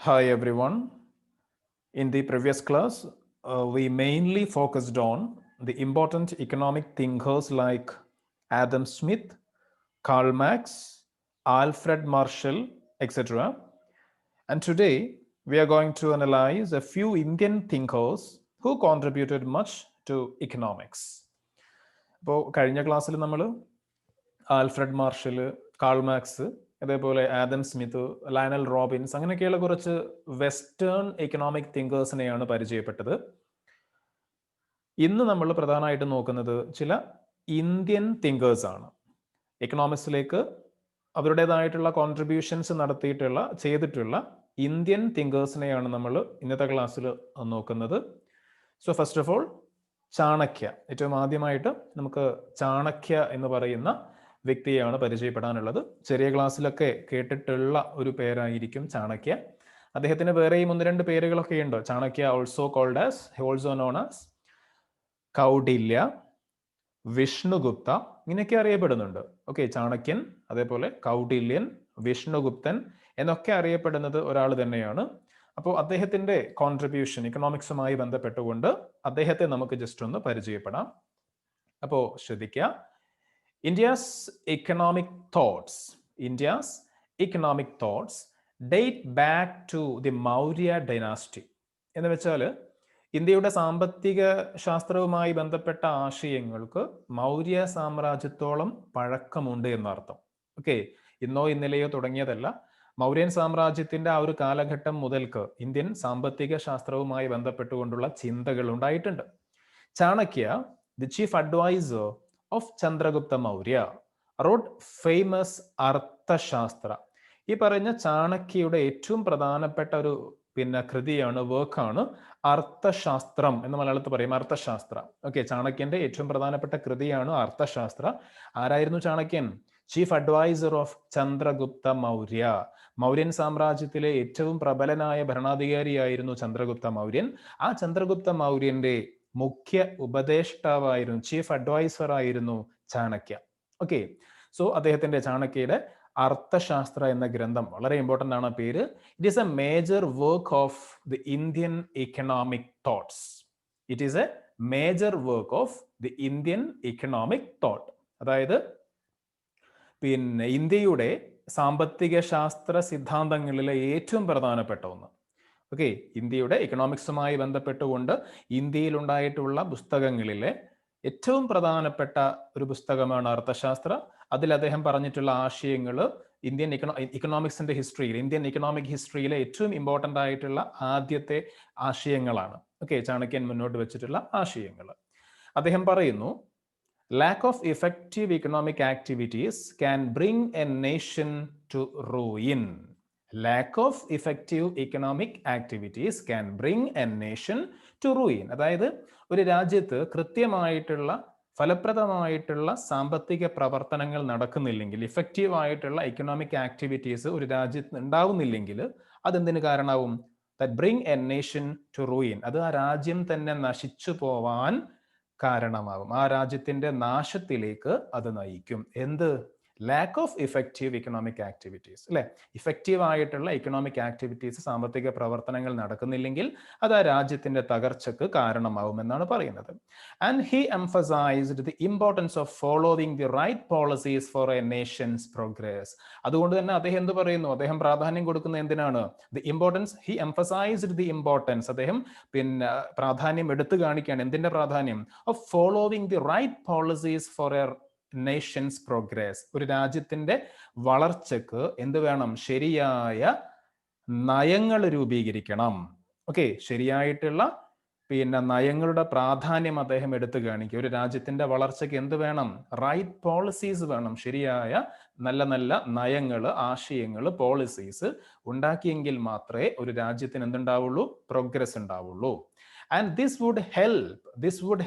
Hi everyone. In the previous class, we mainly focused on the important economic thinkers like Adam Smith, Karl Marx, Alfred Marshall, etc. And today we are going to analyze a few Indian thinkers who contributed much to economics. അപ്പോൾ കഴിഞ്ഞ ക്ലാസ്സിൽ നമ്മൾ Alfred marshal, Karl Marx, അതേപോലെ Adam Smith, Lionel Robbins അങ്ങനെയൊക്കെയുള്ള കുറച്ച് western economic തിങ്കേഴ്സിനെയാണ് പരിചയപ്പെട്ടത്. ഇന്ന് നമ്മൾ പ്രധാനമായിട്ട് നോക്കുന്നത് ചില ഇന്ത്യൻ തിങ്കേഴ്സ് ആണ്. എക്കണോമിക്സിലേക്ക് അവരുടേതായിട്ടുള്ള കോൺട്രിബ്യൂഷൻസ് ചെയ്തിട്ടുള്ള ഇന്ത്യൻ തിങ്കേഴ്സിനെയാണ് നമ്മൾ ഇന്നത്തെ ക്ലാസ്സിൽ നോക്കുന്നത്. So first of all Chanakya. ഏറ്റവും ആദ്യമായിട്ട് നമുക്ക് ചാണക്യ എന്ന് പറയുന്ന വ്യക്തിയെയാണ് പരിചയപ്പെടാനുള്ളത്. ചെറിയ ക്ലാസ്സിലൊക്കെ കേട്ടിട്ടുള്ള ഒരു പേരായിരിക്കും ചാണക്യ. അദ്ദേഹത്തിന് വേറെയും ഒന്ന് രണ്ട് പേരുകളൊക്കെ ഉണ്ട്. Chanakya also called as, also known as Kautilya, Vishnugupta, ഇങ്ങനെയൊക്കെ അറിയപ്പെടുന്നുണ്ട്. ഓക്കെ, ചാണക്യൻ, അതേപോലെ കൗഡില്യൻ, വിഷ്ണുഗുപ്തൻ എന്നൊക്കെ അറിയപ്പെടുന്നത് ഒരാൾ തന്നെയാണ്. അപ്പോൾ അദ്ദേഹത്തിന്റെ കോൺട്രിബ്യൂഷൻ ഇക്കണോമിക്സുമായി ബന്ധപ്പെട്ടുകൊണ്ട് അദ്ദേഹത്തെ നമുക്ക് ജസ്റ്റ് ഒന്ന് പരിചയപ്പെടാം. അപ്പോൾ ശ്രദ്ധിക്കുക. India's economic thoughts date back to the Maurya dynasty. എന്ന് വെച്ചാൽ ഇന്ത്യയുടെ സാമ്പത്തിക ശാസ്ത്രവുമായി ബന്ധപ്പെട്ട ആശയങ്ങൾക്ക് മൗര്യ സാമ്രാജ്യത്തോളം പഴക്കമുണ്ട് എന്നർത്ഥം. ഓക്കെ, ഇന്നോ ഇന്നലെയോ തുടങ്ങിയതല്ല. മൗര്യൻ സാമ്രാജ്യത്തിന്റെ ആ ഒരു കാലഘട്ടം മുതൽക്ക് ഇന്ത്യൻ സാമ്പത്തിക ശാസ്ത്രവുമായി ബന്ധപ്പെട്ടുകൊണ്ടുള്ള ചിന്തകൾ ഉണ്ടായിട്ടുണ്ട്. Chanakya, the chief advisor of Chandragupta Maurya, wrote famous Arthashastra. ഈ പറഞ്ഞ ചാണക്യയുടെ ഏറ്റവും പ്രധാനപ്പെട്ട ഒരു കൃതിയാണ്, വർക്കാണ് അർത്ഥശാസ്ത്രം എന്ന് മലയാളത്തിൽ പറയും, അർത്ഥശാസ്ത്ര. ഓക്കെ, ചാണക്യന്റെ ഏറ്റവും പ്രധാനപ്പെട്ട കൃതിയാണ് അർത്ഥശാസ്ത്ര. ആരായിരുന്നു ചാണക്യൻ? Chief advisor of Chandragupta Maurya. മൗര്യൻ സാമ്രാജ്യത്തിലെ ഏറ്റവും പ്രബലനായ ഭരണാധികാരിയായിരുന്നു ചന്ദ്രഗുപ്ത മൗര്യൻ. ആ ചന്ദ്രഗുപ്ത മൗര്യന്റെ മുഖ്യ ഉപദേഷ്ടാവായിരുന്നു, ചീഫ് അഡ്വൈസർ ആയിരുന്നു ചാണക്യ. ഓക്കെ, സോ അദ്ദേഹത്തിന്റെ ചാണക്യയുടെ അർത്ഥശാസ്ത്ര എന്ന ഗ്രന്ഥം വളരെ ഇമ്പോർട്ടൻ്റ് ആണ്. പേര്, it is A major work of the Indian economic thoughts. It is A major work of the Indian economic thought. അതായത് ഇന്ത്യയുടെ സാമ്പത്തിക ശാസ്ത്ര സിദ്ധാന്തങ്ങളിലെ ഏറ്റവും പ്രധാനപ്പെട്ട ഒന്ന്. ഓക്കെ, ഇന്ത്യയുടെ ഇക്കണോമിക്സുമായി ബന്ധപ്പെട്ടുകൊണ്ട് ഇന്ത്യയിൽ ഉണ്ടായിട്ടുള്ള പുസ്തകങ്ങളിലെ ഏറ്റവും പ്രധാനപ്പെട്ട ഒരു പുസ്തകമാണ് അർത്ഥശാസ്ത്ര. അതിൽ അദ്ദേഹം പറഞ്ഞിട്ടുള്ള ആശയങ്ങൾ ഇന്ത്യൻ ഇക്കണോമിക്സിന്റെ ഹിസ്റ്ററിയിൽ, ഇന്ത്യൻ ഇക്കണോമിക് ഹിസ്റ്ററിയിലെ ഏറ്റവും ഇമ്പോർട്ടൻ്റ് ആയിട്ടുള്ള ആദ്യത്തെ ആശയങ്ങളാണ്. ഓക്കെ, ചാണക്യൻ മുന്നോട്ട് വെച്ചിട്ടുള്ള ആശയങ്ങൾ. അദ്ദേഹം പറയുന്നു, lack of effective economic activities can bring a nation to ruin. Lack of effective economic activities can bring a nation to ruin. അതായത് ഒരു രാജ്യത്ത് കൃത്യമായിട്ടുള്ള ഫലപ്രദമായിട്ടുള്ള സാമ്പത്തിക പ്രവർത്തനങ്ങൾ നടക്കുന്നില്ലെങ്കിൽ, ഇഫക്റ്റീവ് ആയിട്ടുള്ള എക്കണോമിക് ആക്ടിവിറ്റീസ് ഒരു രാജ്യത്ത് ഉണ്ടാവുന്നില്ലെങ്കിൽ അതെന്തിന് കാരണമാവും? that bring a nation to ruin. അത് ആ രാജ്യം തന്നെ നശിച്ചു പോവാൻ കാരണമാകും. ആ രാജ്യത്തിന്റെ നാശത്തിലേക്ക് അത് നയിക്കും. എന്ത്? Lack of effective economic activities, അല്ലെ? ഇഫക്റ്റീവ് ആയിട്ടുള്ള ഇക്കണോമിക് ആക്ടിവിറ്റീസ്, സാമ്പത്തിക പ്രവർത്തനങ്ങൾ നടക്കുന്നില്ലെങ്കിൽ അത് ആ രാജ്യത്തിന്റെ തകർച്ചക്ക് കാരണമാവുമെന്നാണ് പറയുന്നത്. And he emphasised the importance of following the right policies for a nation's progress. അതുകൊണ്ട് തന്നെ അദ്ദേഹം എന്ത് പറയുന്നു? അദ്ദേഹം പ്രാധാന്യം കൊടുക്കുന്നത് എന്തിനാണ്? The importance, he emphasised the importance, അദ്ദേഹം പ്രാധാന്യം എടുത്തു കാണിക്കുകയാണ്. എന്തിന്റെ പ്രാധാന്യം? Of following the right policies for a nation's progress. ഒരു രാജ്യത്തിന്റെ വളർച്ചക്ക് എന്ത് വേണം? ശരിയായ നയങ്ങൾ രൂപീകരിക്കണം. ഓക്കെ, ശരിയായിട്ടുള്ള നയങ്ങളുടെ പ്രാധാന്യം അദ്ദേഹം എടുത്തു കാണിക്കുക. ഒരു രാജ്യത്തിന്റെ വളർച്ചയ്ക്ക് എന്ത് വേണം? റൈറ്റ് പോളിസീസ് വേണം. ശരിയായ നല്ല നല്ല നയങ്ങൾ, ആശയങ്ങൾ, പോളിസീസ് ഉണ്ടാക്കിയെങ്കിൽ മാത്രമേ ഒരു രാജ്യത്തിന് എന്തുണ്ടാവുള്ളൂ? പ്രോഗ്രസ് ഉണ്ടാവുള്ളൂ. And this would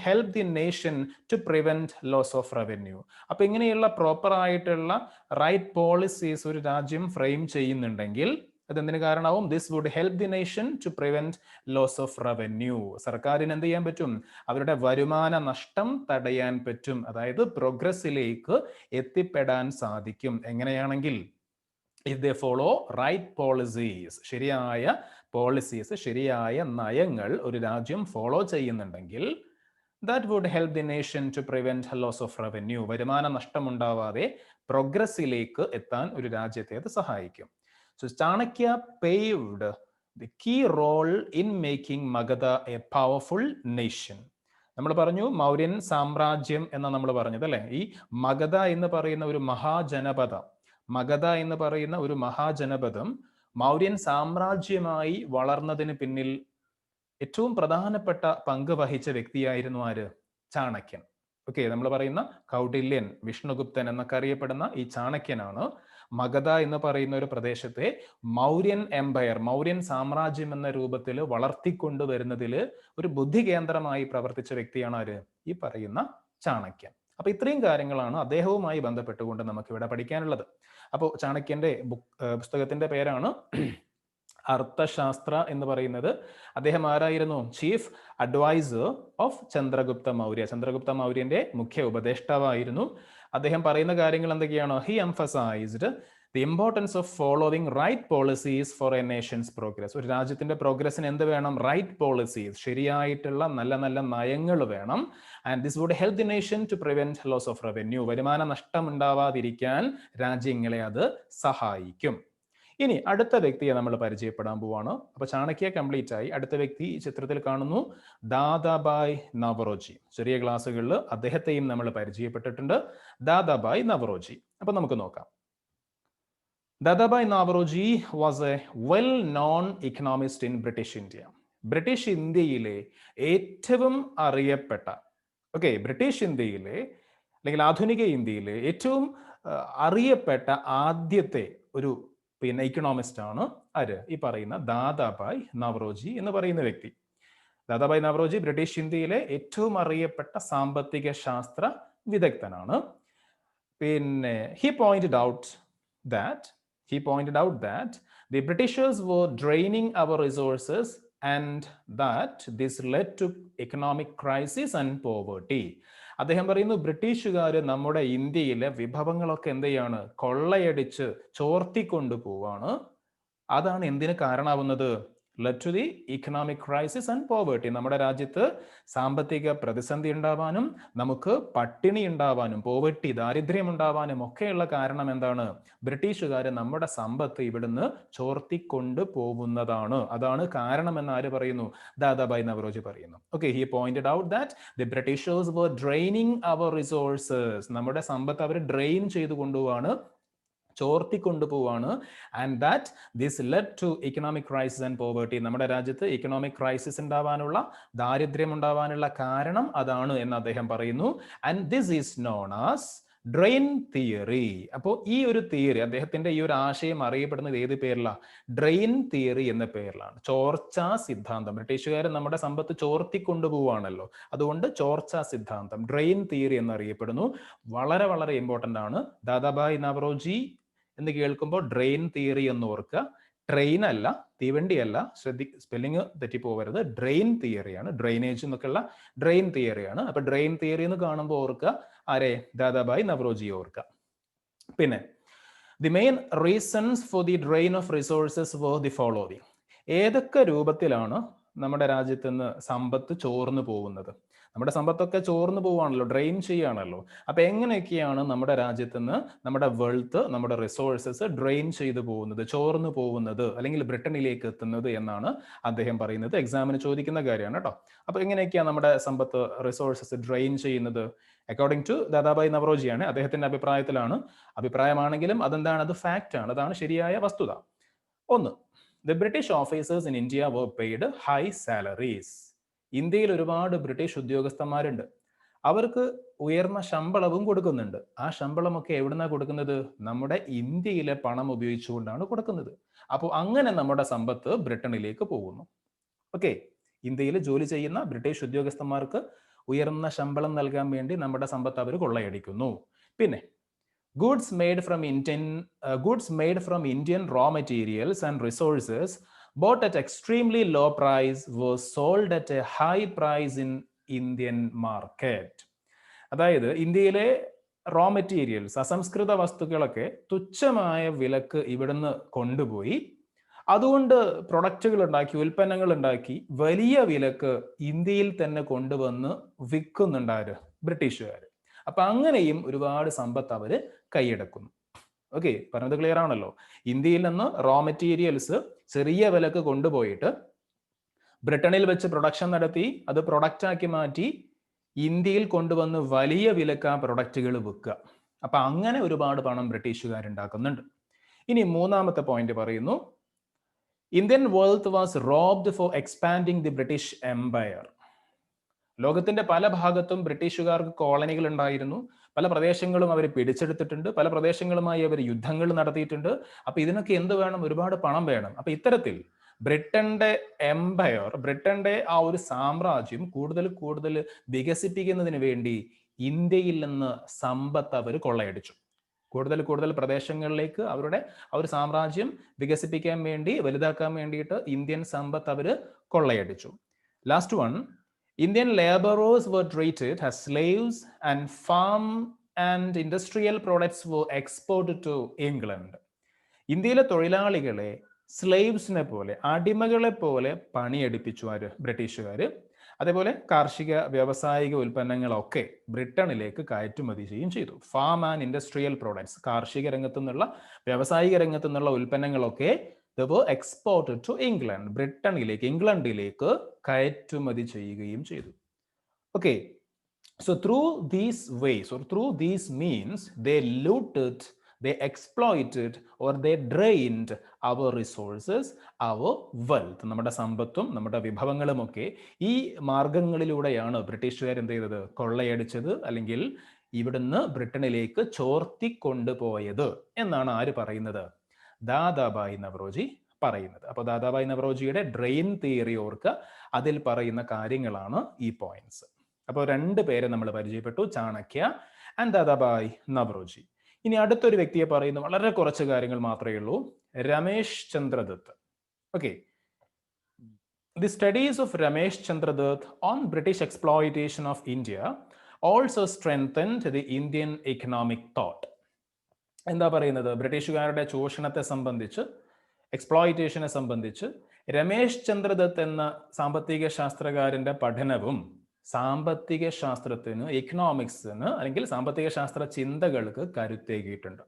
help the nation to prevent loss of revenue. അപ്പൊ ഇങ്ങനെയുള്ള പ്രോപ്പർ ആയിട്ടുള്ള റൈറ്റ് പോളിസീസ് ഒരു രാജ്യം ഫ്രെയിം ചെയ്യുന്നുണ്ടെങ്കിൽ അതെന്തിനു കാരണമാവും? This would help the nation to prevent loss of revenue. സർക്കാരിന് എന്ത് ചെയ്യാൻ പറ്റും? അവരുടെ വരുമാന നഷ്ടം തടയാൻ പറ്റും. അതായത് പ്രോഗ്രസിലേക്ക് എത്തിപ്പെടാൻ സാധിക്കും. എങ്ങനെയാണെങ്കിൽ if they follow right policies, ശരിയായ പോളിസീസ്, ശരിയായ നയങ്ങൾ ഒരു രാജ്യം ഫോളോ ചെയ്യുന്നുണ്ടെങ്കിൽ that would help the nation to prevent loss of revenue. വരുമാന നഷ്ടമുണ്ടാവാതെ പ്രോഗ്രസ്സിലേക്ക് എത്താൻ ഒരു രാജ്യത്തെ അത് സഹായിക്കും. So Chanakya paved the key role in making Magadha a powerful nation. നമ്മൾ പറഞ്ഞു മൗര്യൻ സാമ്രാജ്യം എന്ന നമ്മൾ പറഞ്ഞത് അല്ലെ. ഈ മഗധ എന്ന് പറയുന്ന ഒരു മഹാജനപദം, മഗധ എന്ന് പറയുന്ന ഒരു മഹാജനപദം മൗര്യൻ സാമ്രാജ്യമായി വളർന്നതിന് പിന്നിൽ ഏറ്റവും പ്രധാനപ്പെട്ട പങ്ക് വഹിച്ച വ്യക്തിയായിരുന്നു ആര്? ചാണക്യൻ. ഓക്കെ, നമ്മൾ പറയുന്ന കൗടില്യൻ, വിഷ്ണുഗുപ്തൻ എന്നൊക്കെ അറിയപ്പെടുന്ന ഈ ചാണക്യനാണ് മഗധ എന്ന് പറയുന്ന ഒരു പ്രദേശത്തെ മൗര്യൻ എംപയർ, മൗര്യൻ സാമ്രാജ്യം എന്ന രൂപത്തിൽ വളർത്തിക്കൊണ്ടുവരുന്നതിൽ ഒരു ബുദ്ധി കേന്ദ്രമായി പ്രവർത്തിച്ച വ്യക്തിയാണ് ആര്? ഈ പറയുന്ന ചാണക്യൻ. അപ്പൊ ഇത്രയും കാര്യങ്ങളാണ് അദ്ദേഹവുമായി ബന്ധപ്പെട്ടുകൊണ്ട് നമുക്ക് ഇവിടെ പഠിക്കാനുള്ളത്. അപ്പോൾ ചാണക്യന്റെ പുസ്തകത്തിന്റെ പേരാണ് അർത്ഥശാസ്ത്ര എന്ന് പറയുന്നത്. അദ്ദേഹം ആരായിരുന്നു? Chief advisor of Chandragupta Maurya. Chandragupta മൗര്യന്റെ മുഖ്യ ഉപദേഷ്ടാവായിരുന്നു. അദ്ദേഹം പറയുന്ന കാര്യങ്ങൾ എന്തൊക്കെയാണ്? He emphasised the importance of following right policies for a nation's progress. ഒരു രാജ്യത്തിന്റെ പ്രോഗ്രസിന് എന്ത് വേണം? റൈറ്റ് പോളിസീസ്, ശരിയായിട്ടുള്ള നല്ല നല്ല നയങ്ങൾ വേണം. And this would help the nation to prevent loss of revenue. വരുമാന നഷ്ടം ഉണ്ടാവാതിരിക്കാൻ രാജ്യങ്ങളെ അത് സഹായിക്കും. ഇനി അടുത്ത വ്യക്തിയെ നമ്മൾ പരിചയപ്പെടാൻ പോവാണ്. അപ്പൊ ചാണക്യ കംപ്ലീറ്റ് ആയി. അടുത്ത വ്യക്തി ഈ ചിത്രത്തിൽ കാണുന്നു, ദാദാബായ് നവറോജി. ചെറിയ ക്ലാസ്സുകളിൽ അദ്ദേഹത്തെയും നമ്മൾ പരിചയപ്പെട്ടിട്ടുണ്ട്, ദാദാബായ് നവറോജി. അപ്പൊ നമുക്ക് നോക്കാം. Dadabhai Naoroji was A well known Economist in British India. British ഇന്ത്യയിലെ ഏറ്റവും അറിയപ്പെട്ട, ബ്രിട്ടീഷ് ഇന്ത്യയിലെ അല്ലെങ്കിൽ ആധുനിക ഇന്ത്യയിലെ ഏറ്റവും അറിയപ്പെട്ട ആദ്യത്തെ ഒരു ഇക്കണോമിസ്റ്റ് ആണ് ആര്? ഈ പറയുന്ന ദാദാബായ് നവറോജി എന്ന് പറയുന്ന വ്യക്തി. ദാദാബായ് നവറോജി ബ്രിട്ടീഷ് ഇന്ത്യയിലെ ഏറ്റവും അറിയപ്പെട്ട സാമ്പത്തിക ശാസ്ത്ര വിദഗ്ധനാണ്. പിന്നെ he pointed out that the Britishers were draining our resources and that this led to economic crisis and poverty. അദ്ദേഹം പറയുന്നു, ബ്രിട്ടീഷുകാർ നമ്മുടെ ഇന്ത്യയിലെ വിഭവങ്ങളൊക്കെ എന്ത് ചെയ്യാണ്? കൊള്ളയടിച്ച് ചോർത്തിക്കൊണ്ടു പോവാണ്. അതാണ് എന്തിന് കാരണമാവുന്നത്? led to the economic crisis and poverty. നമ്മുടെ രാജ്യത്ത് സാമ്പത്തിക പ്രതിസന്ധി ഉണ്ടാവാനും നമുക്ക് പട്ടിണി ഉണ്ടാവാനും പോവർട്ടി, ദാരിദ്ര്യം ഉണ്ടാവാനും ഒക്കെയുള്ള കാരണം എന്താണ്? ബ്രിട്ടീഷുകാർ നമ്മുടെ സമ്പത്ത് ഇവിടുന്ന് ചോർത്തിക്കൊണ്ട് പോകുന്നതാണ്. അതാണ് കാരണമെന്ന് ആര് പറയുന്നു? ദാദാബായ് നവറോജി പറയുന്നു. he pointed out that the Britishers were draining our resources. നമ്മുടെ സമ്പത്ത് അവർ ഡ്രെയിൻ ചെയ്തു കൊണ്ടുപോവാണ്, ചോർത്തിക്കൊണ്ടുപോവാണ്. And that this led to economic crisis and poverty. നമ്മുടെ രാജ്യത്ത് ഇക്കണോമിക് ക്രൈസിസ് ഉണ്ടാവാനുള്ള, ദാരിദ്ര്യം ഉണ്ടാവാനുള്ള കാരണം അതാണ് എന്ന് അദ്ദേഹം പറയുന്നു. And this is known as drain theory. അപ്പോൾ ഈ ഒരു തിയറി, അദ്ദേഹത്തിന്റെ ഈ ഒരു ആശയം അറിയപ്പെടുന്നത് ഏത് പേരിലാണ്? ഡ്രെയിൻ തിയറി എന്ന പേരിലാണ്. ചോർച്ചാ സിദ്ധാന്തം. ബ്രിട്ടീഷുകാർ നമ്മുടെ സമ്പത്ത് ചോർത്തിക്കൊണ്ടുപോവാണല്ലോ, അതുകൊണ്ട് ചോർച്ചാ സിദ്ധാന്തം, ഡ്രെയിൻ തിയറി എന്നറിയപ്പെടുന്നു. വളരെ വളരെ ഇമ്പോർട്ടൻ്റ് ആണ്. ദാദാബായ് നവറോജി എന്ന് കേൾക്കുമ്പോൾ ഡ്രെയിൻ തിയറി എന്ന് ഓർക്കുക. ട്രെയിൻ അല്ല, തീവണ്ടിയല്ല, സ്പെല്ലിങ് തെറ്റിപ്പോവരുത്. ഡ്രെയിൻ തിയറിയാണ്, ഡ്രെയിനേജ് എന്നൊക്കെയുള്ള ഡ്രെയിൻ തിയറിയാണ്. അപ്പൊ ഡ്രെയിൻ തിയറി എന്ന് കാണുമ്പോൾ ഓർക്കുക ആരെ? ദാദാബായ് നവറോജി ഓർക്കുക. പിന്നെ the main reasons for the drain of resources were the following. ഏതൊക്കെ രൂപത്തിലാണ് നമ്മുടെ രാജ്യത്ത് നിന്ന് സമ്പത്ത് ചോർന്നു പോകുന്നത്? നമ്മുടെ സമ്പത്തൊക്കെ ചോർന്നു പോവാണല്ലോ, ഡ്രെയിൻ ചെയ്യാണല്ലോ. അപ്പൊ എങ്ങനെയൊക്കെയാണ് നമ്മുടെ രാജ്യത്ത് നിന്ന് നമ്മുടെ വെൽത്ത്, നമ്മുടെ റിസോഴ്സസ് ഡ്രെയിൻ ചെയ്തു പോകുന്നത്, ചോർന്നു പോകുന്നത്, അല്ലെങ്കിൽ ബ്രിട്ടനിലേക്ക് എത്തുന്നത് എന്നാണ് അദ്ദേഹം പറയുന്നത്. എക്സാമിന് ചോദിക്കുന്ന കാര്യമാണ് കേട്ടോ. അപ്പൊ എങ്ങനെയൊക്കെയാണ് നമ്മുടെ സമ്പത്ത്, റിസോഴ്സസ് ഡ്രെയിൻ ചെയ്യുന്നത്? അക്കോർഡിംഗ് ടു ദാദാബായ് നവറോജിയാണ്, അദ്ദേഹത്തിന്റെ അഭിപ്രായമാണെങ്കിലും അതെന്താണ്? അത് ഫാക്റ്റ് ആണ്, അതാണ് ശരിയായ വസ്തുത. ഒന്ന്, the British officers in India were paid high salaries. ഇന്ത്യയിൽ ഒരുപാട് ബ്രിട്ടീഷ് ഉദ്യോഗസ്ഥന്മാരുണ്ട്, അവർക്ക് ഉയർന്ന ശമ്പളവും കൊടുക്കുന്നുണ്ട്. ആ ശമ്പളമൊക്കെ എവിടുന്നാണ് കൊടുക്കുന്നത്? നമ്മുടെ ഇന്ത്യയിലെ പണം ഉപയോഗിച്ചുകൊണ്ടാണ് കൊടുക്കുന്നത്. അപ്പോൾ അങ്ങനെ നമ്മുടെ സമ്പത്ത് ബ്രിട്ടനിലേക്ക് പോകുന്നു. ഇന്ത്യയിൽ ജോലി ചെയ്യുന്ന ബ്രിട്ടീഷ് ഉദ്യോഗസ്ഥന്മാർക്ക് ഉയർന്ന ശമ്പളം നൽകാൻ വേണ്ടി നമ്മുടെ സമ്പത്ത് അവർ കൊള്ളയടിക്കുന്നു. പിന്നെ goods made from Indian raw materials and resources bought at extremely low price were sold at a high price in Indian market. അതായത് ഇന്ത്യയിലെ റോ മെറ്റീരിയൽസ്, അസംസ്കൃത വസ്തുക്കളൊക്കെ തുച്ഛമായ വിലക്ക് ഇവിടുന്ന് കൊണ്ടുപോയി അതുകൊണ്ട് പ്രൊഡക്റ്റുകൾ ഉണ്ടാക്കി, ഉൽപ്പന്നങ്ങൾ ഉണ്ടാക്കി വലിയ വിലക്ക് ഇന്ത്യയിൽ തന്നെ കൊണ്ടുവന്ന് വിൽക്കുന്നുണ്ടാര് ബ്രിട്ടീഷുകാർ. അപ്പൊ അങ്ങനെയും ഒരുപാട് സമ്പത്ത് അവര് കൈയടക്കുന്നു. ഓക്കെ, പറഞ്ഞത് ക്ലിയർ ആണല്ലോ. ഇന്ത്യയിൽ നിന്ന് റോ മെറ്റീരിയൽസ് ചെറിയ വിലക്ക് കൊണ്ടുപോയിട്ട് ബ്രിട്ടനിൽ വെച്ച് പ്രൊഡക്ഷൻ നടത്തി അത് പ്രൊഡക്റ്റ് ആക്കി മാറ്റി ഇന്ത്യയിൽ കൊണ്ടുവന്ന് വലിയ വിലക്ക് ആ പ്രൊഡക്റ്റുകൾ വിൽക്കുക. അപ്പൊ അങ്ങനെ ഒരുപാട് പണം ബ്രിട്ടീഷുകാരുണ്ടാക്കുന്നുണ്ട്. ഇനി മൂന്നാമത്തെ പോയിന്റ് പറയുന്നു, Indian wealth was robbed for expanding the British Empire. ലോകത്തിന്റെ പല ഭാഗത്തും ബ്രിട്ടീഷുകാർക്ക് കോളനികൾ ഉണ്ടായിരുന്നു. പല പ്രദേശങ്ങളും അവർ പിടിച്ചെടുത്തിട്ടുണ്ട്. പല പ്രദേശങ്ങളുമായി അവർ യുദ്ധങ്ങൾ നടത്തിയിട്ടുണ്ട്. അപ്പൊ ഇതിനൊക്കെ എന്ത് വേണം? ഒരുപാട് പണം വേണം. അപ്പൊ ഇത്തരത്തിൽ ബ്രിട്ടന്റെ എംപയർ, ബ്രിട്ടന്റെ ആ ഒരു സാമ്രാജ്യം കൂടുതൽ കൂടുതൽ വികസിപ്പിക്കുന്നതിന് വേണ്ടി ഇന്ത്യയിൽ നിന്ന് സമ്പത്ത് അവർ കൊള്ളയടിച്ചു. കൂടുതൽ കൂടുതൽ പ്രദേശങ്ങളിലേക്ക് അവരുടെ ആ ഒരു സാമ്രാജ്യം വികസിപ്പിക്കാൻ വേണ്ടി, വലുതാക്കാൻ വേണ്ടിയിട്ട് ഇന്ത്യൻ സമ്പത്ത് അവർ കൊള്ളയടിച്ചു. Last one, Indian laborers were treated as slaves and farm and industrial products were exported to England. ഇന്ത്യയിലെ തൊഴിലാളികളെ സ്ലേവ്സിനെ പോലെ, അടിമകളെ പോലെ പണിയെടുപ്പിച്ചു ആര്? ബ്രിട്ടീഷുകാര്. അതേപോലെ കാർഷിക വ്യാവസായിക ഉൽപ്പന്നങ്ങളൊക്കെ ബ്രിട്ടനിലേക്ക് കയറ്റുമതി ചെയ്യുകയും ചെയ്തു. ഫാം ആൻഡ് ഇൻഡസ്ട്രിയൽ പ്രോഡക്ട്സ്, കാർഷിക രംഗത്തു നിന്നുള്ള വ്യാവസായിക രംഗത്തു നിന്നുള്ള ഉൽപ്പന്നങ്ങളൊക്കെ they were exported to England. ബ്രിട്ടനിലേക്ക്, ഇംഗ്ലണ്ടിലേക്ക് കയറ്റുമതി ചെയ്യുകയും ചെയ്തു. Okay, so through these ways or through these means they looted, they exploited or they drained our resources, our wealth. നമ്മുടെ സമ്പത്തും നമ്മുടെ വിഭവങ്ങളും ഒക്കെ ഈ മാർഗങ്ങളിലൂടെയാണ് ബ്രിട്ടീഷുകാർ എന്ത് ചെയ്തത്? കൊള്ളയടിച്ചത്, അല്ലെങ്കിൽ ഇവിടുന്ന് ബ്രിട്ടനിലേക്ക് ചോർത്തി കൊണ്ടുപോയത് എന്നാണ് ആര് പറയുന്നത്? ദാദാബായി നവറോജി പറയുന്നത്. അപ്പൊ ദാദാബായി നവറോജിയുടെ ഡ്രെയിൻ തിയറി ഓർക്കുക, അതിൽ പറയുന്ന കാര്യങ്ങളാണ് ഈ പോയിന്റ്സ്. അപ്പോൾ രണ്ട് പേരെ നമ്മൾ പരിചയപ്പെട്ടു, ചാണക്യ ആൻഡ് ദാദാബായി നവറോജി. ഇനി അടുത്തൊരു വ്യക്തിയെ പറയുന്നു, വളരെ കുറച്ച് കാര്യങ്ങൾ മാത്രമേ ഉള്ളൂ, Ramesh Chandradath. Okay, the studies of Ramesh Chandradath on British exploitation of India also strengthened the Indian economic thought. എന്താ പറയുന്നത്? ബ്രിട്ടീഷുകാരുടെ ചൂഷണത്തെ സംബന്ധിച്ച്, എക്സ്പ്ലോയിറ്റേഷനെ സംബന്ധിച്ച് രമേശ് ചന്ദ്രദത്ത് എന്ന സാമ്പത്തിക ശാസ്ത്രകാരന്റെ പഠനവും സാമ്പത്തിക ശാസ്ത്രത്തിന്, എക്കണോമിക്സിന് അല്ലെങ്കിൽ സാമ്പത്തിക ശാസ്ത്ര ചിന്തകൾക്ക് കരുത്തേകിയിട്ടുണ്ട്.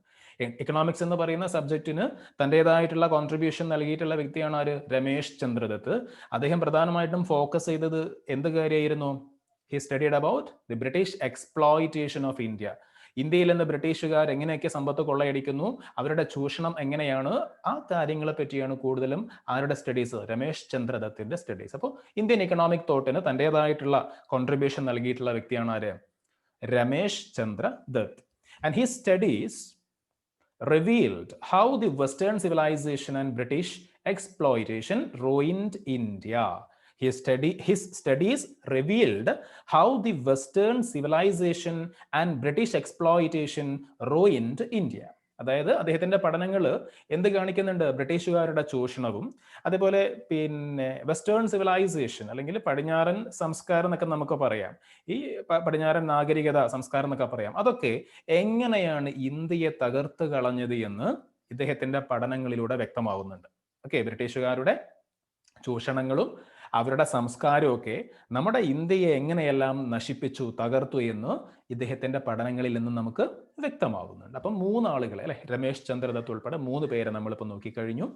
എക്കണോമിക്സ് എന്ന് പറയുന്ന സബ്ജക്റ്റിന് തൻ്റെതായിട്ടുള്ള കോൺട്രിബ്യൂഷൻ നൽകിയിട്ടുള്ള വ്യക്തിയാണ് ആര്? രമേശ് ചന്ദ്രദത്ത്. അദ്ദേഹം പ്രധാനമായിട്ടും ഫോക്കസ് ചെയ്തത് എന്ത് കാര്യമായിരുന്നു? He studied about the British exploitation of India. ഇന്ത്യയിൽ നിന്ന് ബ്രിട്ടീഷുകാർ എങ്ങനെയൊക്കെ സമ്പത്ത് കൊള്ളയടിക്കുന്നു, അവരുടെ ചൂഷണം എങ്ങനെയാണ്, ആ കാര്യങ്ങളെ പറ്റിയാണ് കൂടുതലും ആരുടെ സ്റ്റഡീസ്? രമേശ് ചന്ദ്രദത്തിന്റെ സ്റ്റഡീസ്. അപ്പോൾ ഇന്ത്യൻ എക്കണോമിക് തോട്ടിന് തൻ്റെതായിട്ടുള്ള കോൺട്രിബ്യൂഷൻ നൽകിയിട്ടുള്ള വ്യക്തിയാണ് ആര്? Ramesh Chandradath. And his studies revealed how the Western civilization and British exploitation ruined India. His studies revealed how the Western civilization and British exploitation ruined India. അതായത് അദ്ദേഹത്തിന്റെ പഠനങ്ങൾ എന്ത് കാണിക്കുന്നുണ്ട്? ബ്രിട്ടീഷുകാരുടെ ചൂഷണവും അതേപോലെ പിന്നെ വെസ്റ്റേൺ സിവിലൈസേഷൻ അല്ലെങ്കിൽ പടിഞ്ഞാറൻ സംസ്കാരം എന്നൊക്കെ നമുക്ക് പറയാം, ഈ പടിഞ്ഞാറൻ നാഗരികത സംസ്കാരം എന്നൊക്കെ പറയാം, അതൊക്കെ എങ്ങനെയാണ് ഇന്ത്യയെ തകർത്ത് കളഞ്ഞത് എന്ന് ഇദ്ദേഹത്തിന്റെ പഠനങ്ങളിലൂടെ വ്യക്തമാവുന്നുണ്ട്. ഓക്കെ, ബ്രിട്ടീഷുകാരുടെ ചൂഷണങ്ങളും അവരുടെ സംസ്കാരമൊക്കെ നമ്മുടെ ഇന്ത്യയെ എങ്ങനെയെല്ലാം നശിപ്പിച്ചു, തകർത്തു എന്ന് ഇദ്ദേഹത്തിന്റെ പഠനങ്ങളിൽ നിന്ന് നമുക്ക് വ്യക്തമാകുന്നുണ്ട്. അപ്പം മൂന്നാളുകളെ അല്ലെ, രമേശ് ചന്ദ്രദത്ത് ഉൾപ്പെടെ 3 പേരെ നമ്മളിപ്പോൾ നോക്കിക്കഴിഞ്ഞു.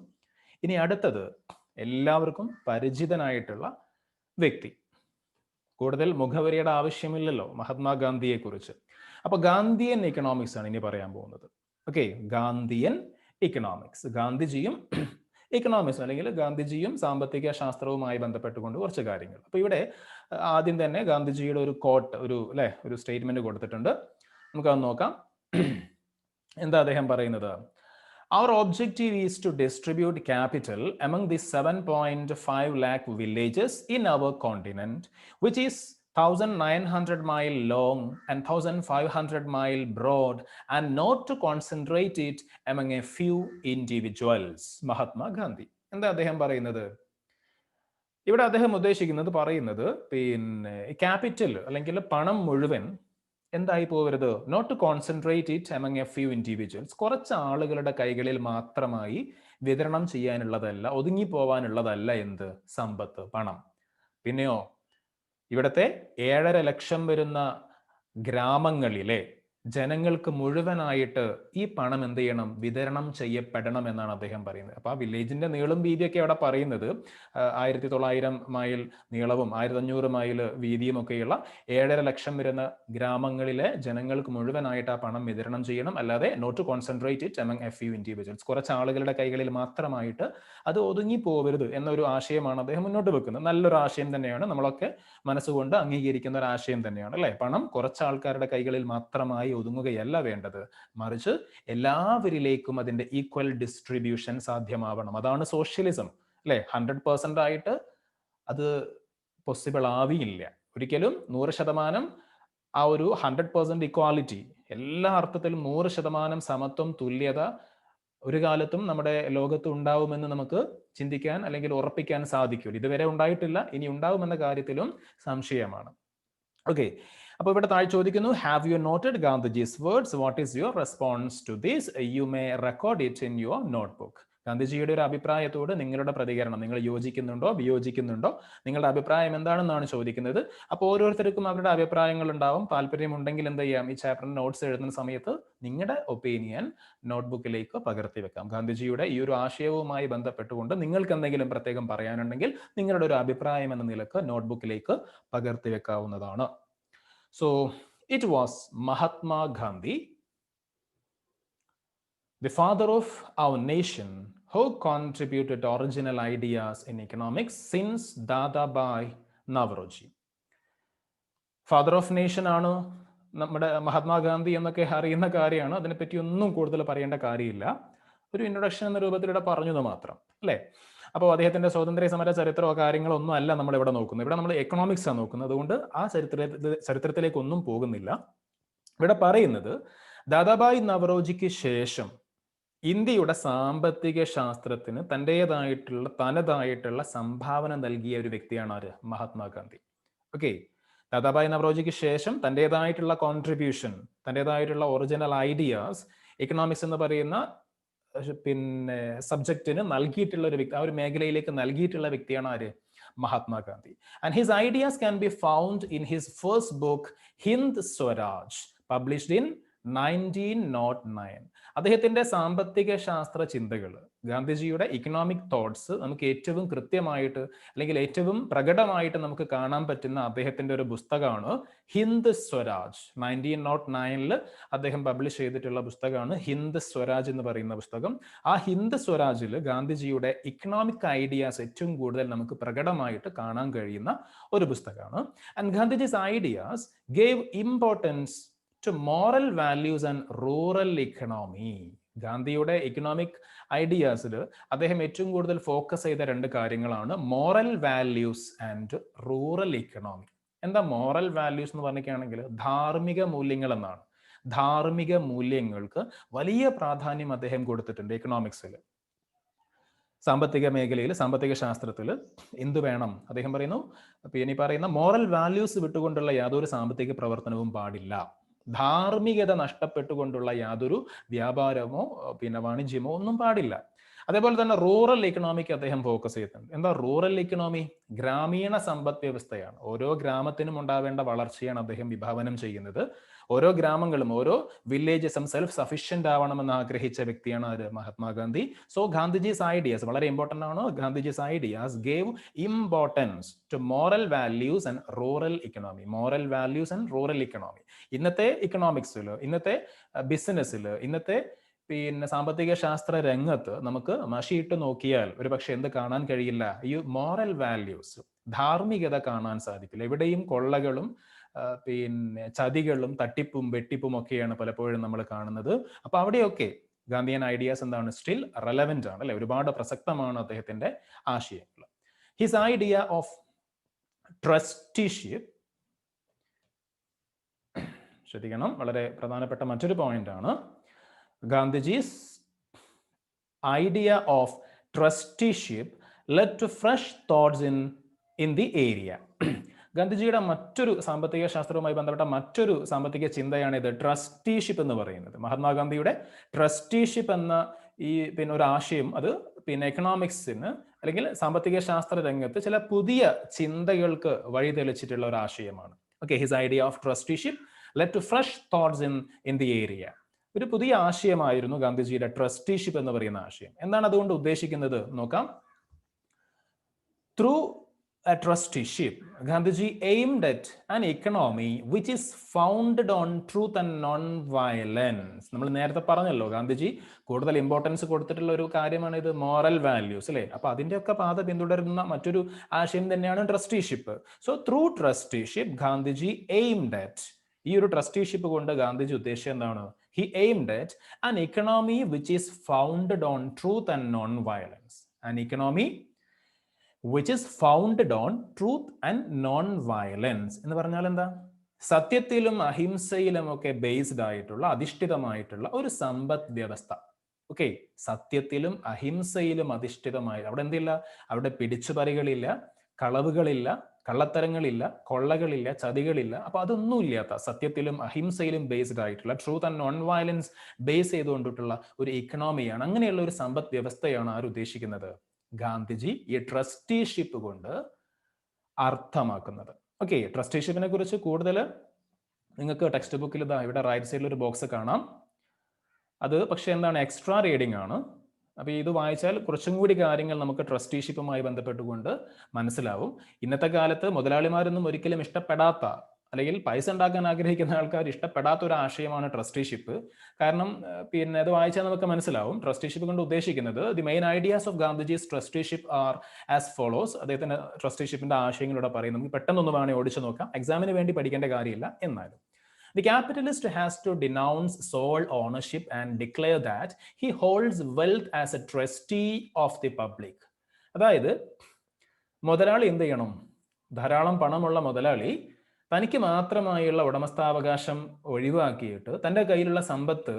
ഇനി അടുത്തത് എല്ലാവർക്കും പരിചിതനായിട്ടുള്ള വ്യക്തി, കൂടുതൽ മുഖവരിയുടെ ആവശ്യമില്ലല്ലോ, മഹാത്മാഗാന്ധിയെ കുറിച്ച്. അപ്പൊ ഗാന്ധിയൻ എക്കണോമിക്സ് ആണ് ഇനി പറയാൻ പോകുന്നത്. ഓക്കെ, ഗാന്ധിയൻ എക്കണോമിക്സ്, ഗാന്ധിജിയും എക്കണോമിക്സ് അല്ലെങ്കിൽ ഗാന്ധിജിയും സാമ്പത്തിക ശാസ്ത്രവുമായി ബന്ധപ്പെട്ടുകൊണ്ട് കുറച്ച് കാര്യങ്ങൾ. അപ്പൊ ഇവിടെ ആദ്യം തന്നെ ഗാന്ധിജിയുടെ ഒരു കോട്ട്, ഒരു സ്റ്റേറ്റ്മെന്റ് കൊടുത്തിട്ടുണ്ട്, നമുക്കത് നോക്കാം. എന്താ അദ്ദേഹം പറയുന്നത്? Our objective is to distribute capital among the 7.5 lakh villages in our continent, which is 1,900 mile long and 1,500 mile broad, and not to concentrate it among a few individuals. Mahatma Gandhi. എന്താ അദ്ദേഹം പറയുന്നത്? ഇവിടെ അദ്ദേഹം ഉദ്ദേശിക്കുന്നത്, പറയുന്നത് പിന്നെ ക്യാപിറ്റൽ അല്ലെങ്കിൽ പണം മുഴുവൻ എന്തായി പോകരുത്? Not to concentrate it among a few individuals. കുറച്ച് ആളുകളുടെ കൈകളിൽ മാത്രമായി വിതരണം ചെയ്യാനുള്ളതല്ല, ഒതുങ്ങിപ്പോവാനുള്ളതല്ല എന്ത്? സമ്പത്ത്, പണം. പിന്നെയോ ഇവിടുത്തെ 7.5 ലക്ഷം വരുന്ന ഗ്രാമങ്ങളിലെ ജനങ്ങൾക്ക് മുഴുവനായിട്ട് ഈ പണം എന്ത് ചെയ്യണം? വിതരണം ചെയ്യപ്പെടണം എന്നാണ് അദ്ദേഹം പറയുന്നത്. അപ്പോൾ ആ വില്ലേജിന്റെ നീളം വീതിയൊക്കെ അവിടെ പറയുന്നത് 1900 മൈൽ നീളവും 1500 മൈൽ വീതിയും ഒക്കെയുള്ള 7.5 ലക്ഷം വരുന്ന ഗ്രാമങ്ങളിലെ ജനങ്ങൾക്ക് മുഴുവനായിട്ട് ആ പണം വിതരണം ചെയ്യണം. അല്ലാതെ not to concentrate it among a few individuals, കുറച്ച് ആളുകളുടെ കൈകളിൽ മാത്രമായിട്ട് അത് ഒതുങ്ങി പോകരുത് എന്നൊരു ആശയമാണ് അദ്ദേഹം മുന്നോട്ട് വെക്കുന്നത്. നല്ലൊരു ആശയം തന്നെയാണ്, നമ്മളൊക്കെ മനസ്സുകൊണ്ട് അംഗീകരിക്കുന്ന ഒരു ആശയം തന്നെയാണ് അല്ലെ? പണം കുറച്ച് ആൾക്കാരുടെ കൈകളിൽ മാത്രമായി ഒതുങ്ങുകയല്ല വേണ്ടത്, മറിച്ച് എല്ലാവരിലേക്കും അതിന്റെ ഈക്വൽ ഡിസ്ട്രിബ്യൂഷൻ സാധ്യമാവണം. അതാണ് സോഷ്യലിസം അല്ലെ? 100% ആയിട്ട് അത് പോസിബിൾ ആവില്ല ഒരിക്കലും. 100% ആ ഒരു 100% ഇക്വാലിറ്റി, എല്ലാ അർത്ഥത്തിലും 100% സമത്വം, തുല്യത ഒരു കാലത്തും നമ്മുടെ ലോകത്ത് ഉണ്ടാവുമെന്ന് നമുക്ക് ചിന്തിക്കാൻ അല്ലെങ്കിൽ ഉറപ്പിക്കാൻ സാധിക്കും. ഇതുവരെ ഉണ്ടായിട്ടില്ല, ഇനി ഉണ്ടാവുമെന്ന കാര്യത്തിലും സംശയമാണ്. ഓക്കെ, അപ്പോൾ ഇവിടെ താഴെ ചോദിക്കുന്നു, have you noted Gandhiji's words, what is your response to this, you may record it in your notebook. ഗാന്ധിജിയുടെ ഒരു അഭിപ്രായത്തോട് നിങ്ങളുടെ പ്രതികരണം, നിങ്ങൾ യോജിക്കുന്നുണ്ടോ വിയോജിക്കുന്നുണ്ടോ, നിങ്ങളുടെ അഭിപ്രായം എന്താണെന്നാണ് ചോദിക്കുന്നത്. അപ്പോൾ ഓരോരുത്തർക്കും അവരുടെ അഭിപ്രായങ്ങൾ ഉണ്ടാവും. താല്പര്യമുണ്ടെങ്കിൽ എന്ത് ചെയ്യാം? ഈ ചാപ്റ്ററിന് നോട്ട്സ് എഴുതുന്ന സമയത്ത് നിങ്ങളുടെ ഒപ്പീനിയൻ നോട്ട്ബുക്കിലേക്ക് പകർത്തി വെക്കാം. ഗാന്ധിജിയുടെ ഈ ഒരു ആശയവുമായി ബന്ധപ്പെട്ടുകൊണ്ട് നിങ്ങൾക്ക് എന്തെങ്കിലും പ്രത്യേകം പറയാനുണ്ടെങ്കിൽ നിങ്ങളുടെ ഒരു അഭിപ്രായം എന്ന നിലക്ക് നോട്ട്ബുക്കിലേക്ക് പകർത്തി വെക്കാവുന്നതാണ്. So it was Mahatma Gandhi, the father of our nation, who contributed original ideas in economics since Dadabhai Naoroji. Father of nation ആണ് നമ്മുടെ മഹാത്മാഗാന്ധി എന്നൊക്കെ അറിയുന്ന കാര്യമാണ്. അതിനെപ്പറ്റി ഒന്നും കൂടുതൽ പറയേണ്ട കാര്യമില്ല. ഒരു ഇൻട്രൊഡക്ഷൻ എന്ന രൂപത്തിലൂടെ പറഞ്ഞത് മാത്രം അല്ലേ? അപ്പോൾ അദ്ദേഹത്തിന്റെ സ്വാതന്ത്ര്യ സമര ചരിത്രമോ കാര്യങ്ങളോ ഒന്നും അല്ല നമ്മൾ ഇവിടെ നോക്കുന്നത്. ഇവിടെ നമ്മൾ എക്കണോമിക്സ് ആണ് നോക്കുന്നത്. അതുകൊണ്ട് ആ ചരിത്രത്തിലേക്ക് ഒന്നും പോകുന്നില്ല. ഇവിടെ പറയുന്നത് ദാദാഭായ് നവറോജിക്ക് ശേഷം ഇന്ത്യയുടെ സാമ്പത്തിക ശാസ്ത്രത്തിന് തനതായിട്ടുള്ള സംഭാവന നൽകിയ ഒരു വ്യക്തിയാണ് ആര്? മഹാത്മാഗാന്ധി. ഓക്കെ, ദാദാഭായ് നവറോജിക്ക് ശേഷം തൻ്റെതായിട്ടുള്ള കോൺട്രിബ്യൂഷൻ, തൻ്റെതായിട്ടുള്ള ഒറിജിനൽ ഐഡിയാസ് എക്കണോമിക്സ് എന്ന് പറയുന്ന സബ്ജക്റ്റിന് നൽകിയിട്ടുള്ള ഒരു വ്യക്തി, ആ ഒരു മേഖലയിലേക്ക് നൽകിയിട്ടുള്ള വ്യക്തിയാണ് ആര്? Mahatma Gandhi. And his ideas can be found in his first book Hind Swaraj, published in 1909. അദ്ദേഹത്തിന്റെ സാമ്പത്തിക ശാസ്ത്ര ചിന്തകൾ, ഗാന്ധിജിയുടെ ഇക്കണോമിക് തോട്ട്സ് നമുക്ക് ഏറ്റവും കൃത്യമായിട്ട് അല്ലെങ്കിൽ ഏറ്റവും പ്രകടമായിട്ട് നമുക്ക് കാണാൻ പറ്റുന്ന അദ്ദേഹത്തിന്റെ ഒരു പുസ്തകമാണ് ഹിന്ദ് സ്വരാജ്. 1909 അദ്ദേഹം പബ്ലിഷ് ചെയ്തിട്ടുള്ള പുസ്തകമാണ് ഹിന്ദ് സ്വരാജ് എന്ന് പറയുന്ന പുസ്തകം. ആ ഹിന്ദ് സ്വരാജിൽ ഗാന്ധിജിയുടെ ഇക്കണോമിക് ഐഡിയാസ് ഏറ്റവും കൂടുതൽ നമുക്ക് പ്രകടമായിട്ട് കാണാൻ കഴിയുന്ന ഒരു പുസ്തകമാണ്. And Gandhiji's ideas gave importance to moral values and rural economy. ഗാന്ധിയുടെ ഇക്കണോമിക് ഐഡിയാസിൽ അദ്ദേഹം ഏറ്റവും കൂടുതൽ ഫോക്കസ് ചെയ്ത രണ്ട് കാര്യങ്ങളാണ് moral values and rural economy. എന്താ മോറൽ വാല്യൂസ് എന്ന് പറഞ്ഞിട്ടാണെങ്കിൽ ധാർമ്മിക മൂല്യങ്ങൾ എന്നാണ്. ധാർമ്മിക മൂല്യങ്ങൾക്ക് വലിയ പ്രാധാന്യം അദ്ദേഹം കൊടുത്തിട്ടുണ്ട് എക്കണോമിക്സിൽ. സാമ്പത്തിക മേഖലയിൽ, സാമ്പത്തിക ശാസ്ത്രത്തിൽ എന്ത് വേണം? അദ്ദേഹം പറയുന്നു, ഇനി പറയുന്ന മോറൽ വാല്യൂസ് വിട്ടുകൊണ്ടുള്ള യാതൊരു സാമ്പത്തിക പ്രവർത്തനവും പാടില്ല. ധാർമ്മികത നഷ്ടപ്പെട്ടുകൊണ്ടുള്ള യാതൊരു വ്യാപാരമോ വാണിജ്യമോ ഒന്നും പാടില്ല. അതേപോലെ തന്നെ റൂറൽ ഇക്കണോമിക്ക് അദ്ദേഹം ഫോക്കസ് ചെയ്യുന്നുണ്ട്. എന്താ റൂറൽ ഇക്കണോമി? ഗ്രാമീണ സമ്പദ് വ്യവസ്ഥയാണ്. ഓരോ ഗ്രാമത്തിനും ഉണ്ടാവേണ്ട വളർച്ചയാണ് അദ്ദേഹം വിഭാവനം ചെയ്യുന്നത്. ഓരോ ഗ്രാമങ്ങളും, ഓരോ വില്ലേജസും സെൽഫ് സഫിഷ്യന്റ് ആവണമെന്ന് ആഗ്രഹിച്ച വ്യക്തിയാണ് ആര്? മഹാത്മാഗാന്ധി. സോ ഗാന്ധിജീസ് ഐഡിയാസ് വളരെ ഇമ്പോർട്ടന്റ് ആണ്. Gandhiji's ideas gave importance to moral values and rural economy. Moral values and rural economy. ഇന്നത്തെ ഇക്കണോമിക്സിൽ, ഇന്നത്തെ ബിസിനസ്സിൽ, ഇന്നത്തെ സാമ്പത്തിക ശാസ്ത്ര രംഗത്ത് നമുക്ക് മഷിയിട്ട് നോക്കിയാൽ ഒരു പക്ഷെ എന്ത് കാണാൻ കഴിയില്ല? ഈ മോറൽ വാല്യൂസ്, ധാർമ്മികത കാണാൻ സാധിക്കില്ല. എവിടെയും കൊള്ളകളും ചതികളും തട്ടിപ്പും വെട്ടിപ്പും ഒക്കെയാണ് പലപ്പോഴും നമ്മൾ കാണുന്നത്. അപ്പൊ അവിടെയൊക്കെ ഗാന്ധിയൻ ഐഡിയാസ് എന്താണ്? സ്റ്റിൽ റെലവെന്റ് ആണ് അല്ലെ? ഒരുപാട് പ്രസക്തമാണ് അദ്ദേഹത്തിന്റെ ആശയങ്ങൾ. ഹിസ് ഐഡിയ ഓഫ് ട്രസ്റ്റിഷിപ്പ്, ശ്രദ്ധിക്കണം, വളരെ പ്രധാനപ്പെട്ട മറ്റൊരു പോയിന്റ് ആണ്. Gandhiji's idea of trusteeship led to fresh thoughts in the area. ഗാന്ധിജിയുടെ മറ്റൊരു സാമ്പത്തിക ശാസ്ത്രവുമായി ബന്ധപ്പെട്ട മറ്റൊരു സാമ്പത്തിക ചിന്തയാണ് ഇത് ട്രസ്റ്റിഷിപ്പ് എന്ന് പറയുന്നത്. മഹാത്മാഗാന്ധിയുടെ ട്രസ്റ്റിഷിപ്പ് എന്ന ഈ ഒരു ആശയം അത് എക്കണോമിക്സിന് അല്ലെങ്കിൽ സാമ്പത്തിക ശാസ്ത്ര രംഗത്ത് ചില പുതിയ ചിന്തകൾക്ക് വഴി തെളിച്ചിട്ടുള്ള ഒരു ആശയമാണ്. Okay, his idea of trusteeship led to fresh thoughts in the area. ഒരു പുതിയ ആശയമായിരുന്നു ഗാന്ധിജിയുടെ ട്രസ്റ്റിഷിപ്പ് എന്ന് പറയുന്ന ആശയം. എന്താണ് അതുകൊണ്ട് ഉദ്ദേശിക്കുന്നത് നോക്കാം. Through a trusteeship, Gandhiji aimed at an economy which is founded on truth and non-violence. നമ്മൾ നേരത്തെ പറഞ്ഞല്ലോ, ഗാന്ധിജി കൂടുതൽ ഇമ്പോർട്ടൻസ് കൊടുത്തിട്ടുള്ള ഒരു കാര്യമാണ് ഇത് മോറൽ വാല്യൂസ് അല്ലേ. അപ്പൊ അതിൻ്റെയൊക്കെ പാത പിന്തുടരുന്ന മറ്റൊരു ആശയം തന്നെയാണ് trusteeship. So through trusteeship Gandhiji aimed at, ഈ ഒരു ട്രസ്റ്റിഷിപ്പ് കൊണ്ട് ഗാന്ധിജി ഉദ്ദേശിച്ചത് എന്താണ്? He aimed at an economy which is founded on truth and non-violence. An economy which is founded on truth and non-violence എന്ന് പറഞ്ഞാൽ എന്താ? സത്യത്തിലും അഹിംസയിലും ഒക്കെ ബേസ്ഡ് ആയിട്ടുള്ള, അധിഷ്ഠിതമായിട്ടുള്ള ഒരു സമ്പദ് വ്യവസ്ഥ. ഓക്കെ, സത്യത്തിലും അഹിംസയിലും അധിഷ്ഠിതമായി. അവിടെ എന്തില്ല? അവിടെ പിടിച്ചുപറികളില്ല, കളവുകളില്ല, കള്ളത്തരങ്ങളില്ല, കൊള്ളകളില്ല, ചതികളില്ല. അപ്പൊ അതൊന്നും ഇല്ലാത്ത, സത്യത്തിലും അഹിംസയിലും ബേസ്ഡ് ആയിട്ടുള്ള, truth and non violence base ചെയ്തുകൊണ്ടിട്ടുള്ള ഒരു ഇക്കണോമിയാണ്. അങ്ങനെയുള്ള ഒരു സമ്പദ് വ്യവസ്ഥയാണ് ആര് ഉദ്ദേശിക്കുന്നത്? ഗാന്ധിജി ഈ ട്രസ്റ്റിഷിപ്പ് കൊണ്ട് അർത്ഥമാക്കുന്നത്. ഓക്കെ, ട്രസ്റ്റിഷിപ്പിനെ കുറിച്ച് കൂടുതൽ നിങ്ങൾക്ക് ടെക്സ്റ്റ് ബുക്കിൽ ഇവിടെ റൈറ്റ് സൈഡിൽ ഒരു ബോക്സ് കാണാം. അത് പക്ഷെ എന്താണ്, എക്സ്ട്രാ റീഡിംഗ് ആണ്. അപ്പൊ ഇത് വായിച്ചാൽ കുറച്ചും കൂടി കാര്യങ്ങൾ നമുക്ക് ട്രസ്റ്റിഷിപ്പുമായി ബന്ധപ്പെട്ടുകൊണ്ട് മനസ്സിലാവും. ഇന്നത്തെ കാലത്ത് മുതലാളിമാരൊന്നും ഒരിക്കലും ഇഷ്ടപ്പെടാത്ത, അല്ലെങ്കിൽ പൈസ ഉണ്ടാക്കാൻ ആഗ്രഹിക്കുന്ന ആൾക്കാർ ഇഷ്ടപ്പെടാത്ത ഒരു ആശയമാണ് ട്രസ്റ്റിഷിപ്പ്. കാരണം അത് വായിച്ചാൽ നമുക്ക് മനസ്സിലാവും. ട്രസ്റ്റിഷിപ്പ് കൊണ്ട് ഉദ്ദേശിക്കുന്നത് the main ideas of Gandhiji's trusteeship are as follows. അദ്ദേഹത്തിന്റെ ട്രസ്റ്റിഷിപ്പിന്റെ ആശയങ്ങളോടെ പറയും. നമുക്ക് പെട്ടെന്നൊന്ന് വേണമെങ്കിൽ ഓടിച്ചു നോക്കാം, എക്സാമിന് വേണ്ടി പഠിക്കേണ്ട കാര്യമില്ല. എന്നാലും the capitalist has to denounce sole ownership and declare that he holds wealth as a trustee of the public. അതായത് മുതലാളി എന്ത് ചെയ്യണം? ധാരാളം പണമുള്ള മുതലാളി തനിക്ക് മാത്രമായുള്ള ഉടമസ്ഥാവകാശം ഒഴിവാക്കിയിട്ട് തൻ്റെ കയ്യിലുള്ള സമ്പത്ത്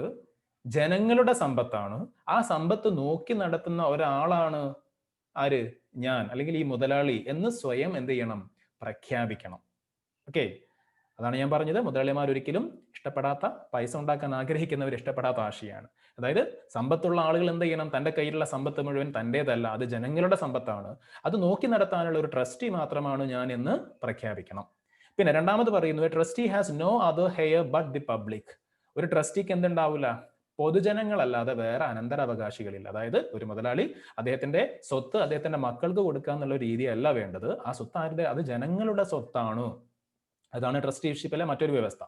ജനങ്ങളുടെ സമ്പത്താണ്, ആ സമ്പത്ത് നോക്കി നടത്തുന്ന ഒരാളാണ് ആര്? ഞാൻ, അല്ലെങ്കിൽ ഈ മുതലാളി എന്ന് സ്വയം എന്ത് ചെയ്യണം? പ്രഖ്യാപിക്കണം. ഓക്കെ, അതാണ് ഞാൻ പറഞ്ഞത്. മുതലാളിമാർ ഒരിക്കലും ഇഷ്ടപ്പെടാത്ത, പൈസ ഉണ്ടാക്കാൻ ആഗ്രഹിക്കുന്നവർ ഇഷ്ടപ്പെടാത്ത ആശയമാണ്. അതായത് സമ്പത്തുള്ള ആളുകൾ എന്ത് ചെയ്യണം? തൻ്റെ കയ്യിലുള്ള സമ്പത്ത് മുഴുവൻ തൻ്റേതല്ല, അത് ജനങ്ങളുടെ സമ്പത്താണ്, അത് നോക്കി നടത്താനുള്ള ഒരു ട്രസ്റ്റി മാത്രമാണ് ഞാൻ എന്ന് പ്രഖ്യാപിക്കണം. പിന്നെ രണ്ടാമത് പറയുന്നത്, trustee has no other heir but the public. ഒരു ട്രസ്റ്റിക്ക് എന്തുണ്ടാവില്ല? പൊതുജനങ്ങളല്ലാതെ വേറെ അനന്തരാവകാശികളില്ല. അതായത് ഒരു മുതലാളി അദ്ദേഹത്തിന്റെ സ്വത്ത് അദ്ദേഹത്തിന്റെ മക്കൾക്ക് കൊടുക്കുക എന്നുള്ള രീതിയല്ല വേണ്ടത്. ആ സ്വത്ത് ആരുടെ? അത് ജനങ്ങളുടെ സ്വത്താണ്. അതാണ് ട്രസ്റ്റിഷിപ്പിലെ മറ്റൊരു വ്യവസ്ഥ.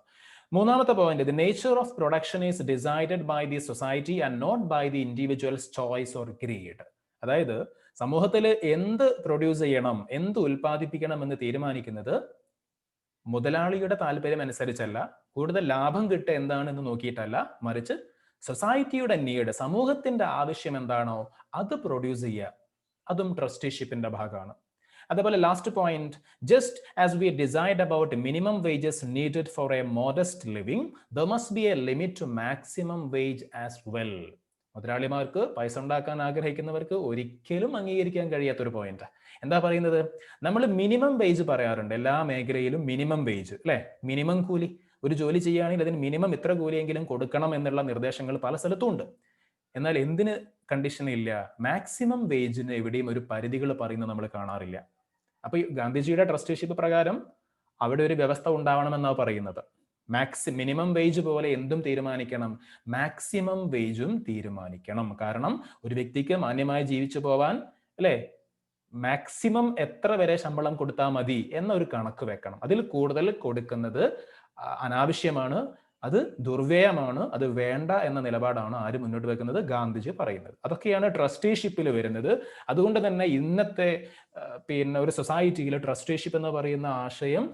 മൂന്നാമത്തെ point, the nature of production is decided by the society and not by the individual's choice or greed. അതായത് സമൂഹത്തിൽ എന്ത് പ്രൊഡ്യൂസ് ചെയ്യണം, എന്ത് ഉൽപ്പാദിപ്പിക്കണം എന്ന് തീരുമാനിക്കുന്നത് മുതലാളിയുടെ താല്പര്യം അനുസരിച്ചല്ല, കൂടുതൽ ലാഭം കിട്ടുക എന്താണെന്ന് നോക്കിയിട്ടല്ല, മറിച്ച് സൊസൈറ്റിയുടെ നീഡ്, സമൂഹത്തിന്റെ ആവശ്യം എന്താണോ അത് പ്രൊഡ്യൂസ് ചെയ്യുക. അതും ട്രസ്റ്റിഷിപ്പിന്റെ ഭാഗമാണ്. അതേപോലെ last point, just as we decide about minimum wages needed for a modest living, there must be a limit to maximum wage as well. മുതലാളിമാർക്ക്, പൈസ ഉണ്ടാക്കാൻ ആഗ്രഹിക്കുന്നവർക്ക് ഒരിക്കലും അംഗീകരിക്കാൻ കഴിയാത്തൊരു പോയിന്റ്. എന്താ പറയുന്നത്? നമ്മൾ മിനിമം വേജ് പറയാറുണ്ട്, എല്ലാ മേഖലയിലും മിനിമം വേജ് അല്ലെ, മിനിമം കൂലി. ഒരു ജോലി ചെയ്യുകയാണെങ്കിൽ അതിന് മിനിമം ഇത്ര കൂലിയെങ്കിലും കൊടുക്കണം എന്നുള്ള നിർദ്ദേശങ്ങൾ പല സ്ഥലത്തും ഉണ്ട്. എന്നാൽ എന്തിന് കണ്ടീഷൻ ഇല്ല? മാക്സിമം വേജിന് എവിടെയും ഒരു പരിധികൾ പറയുന്നത് നമ്മൾ കാണാറില്ല. അപ്പൊ ഗാന്ധിജിയുടെ ട്രസ്റ്റിഷിപ്പ് പ്രകാരം അവിടെ ഒരു വ്യവസ്ഥ ഉണ്ടാവണമെന്നാണ് പറയുന്നത്. മിനിമം വേജ് പോലെ എന്തും തീരുമാനിക്കണം, മാക്സിമം വേജും തീരുമാനിക്കണം. കാരണം ഒരു വ്യക്തിക്ക് മാന്യമായി ജീവിച്ചു പോവാൻ അല്ലെ, മാക്സിമം എത്ര വരെ ശമ്പളം കൊടുത്താൽ മതി എന്നൊരു കണക്ക് വെക്കണം. അതിൽ കൂടുതൽ കൊടുക്കുന്നത് അനാവശ്യമാണ്, അത് ദുർവ്യയമാണ്, അത് വേണ്ട എന്ന നിലപാടാണ് ആര് മുന്നോട്ട് വെക്കുന്നത്? ഗാന്ധിജി പറയുന്നത്. അതൊക്കെയാണ് ട്രസ്റ്റിഷിപ്പിൽ വരുന്നത്. അതുകൊണ്ട് തന്നെ ഇന്നത്തെ ഒരു സൊസൈറ്റിയിൽ ട്രസ്റ്റിഷിപ്പ് എന്ന് പറയുന്ന ആശയം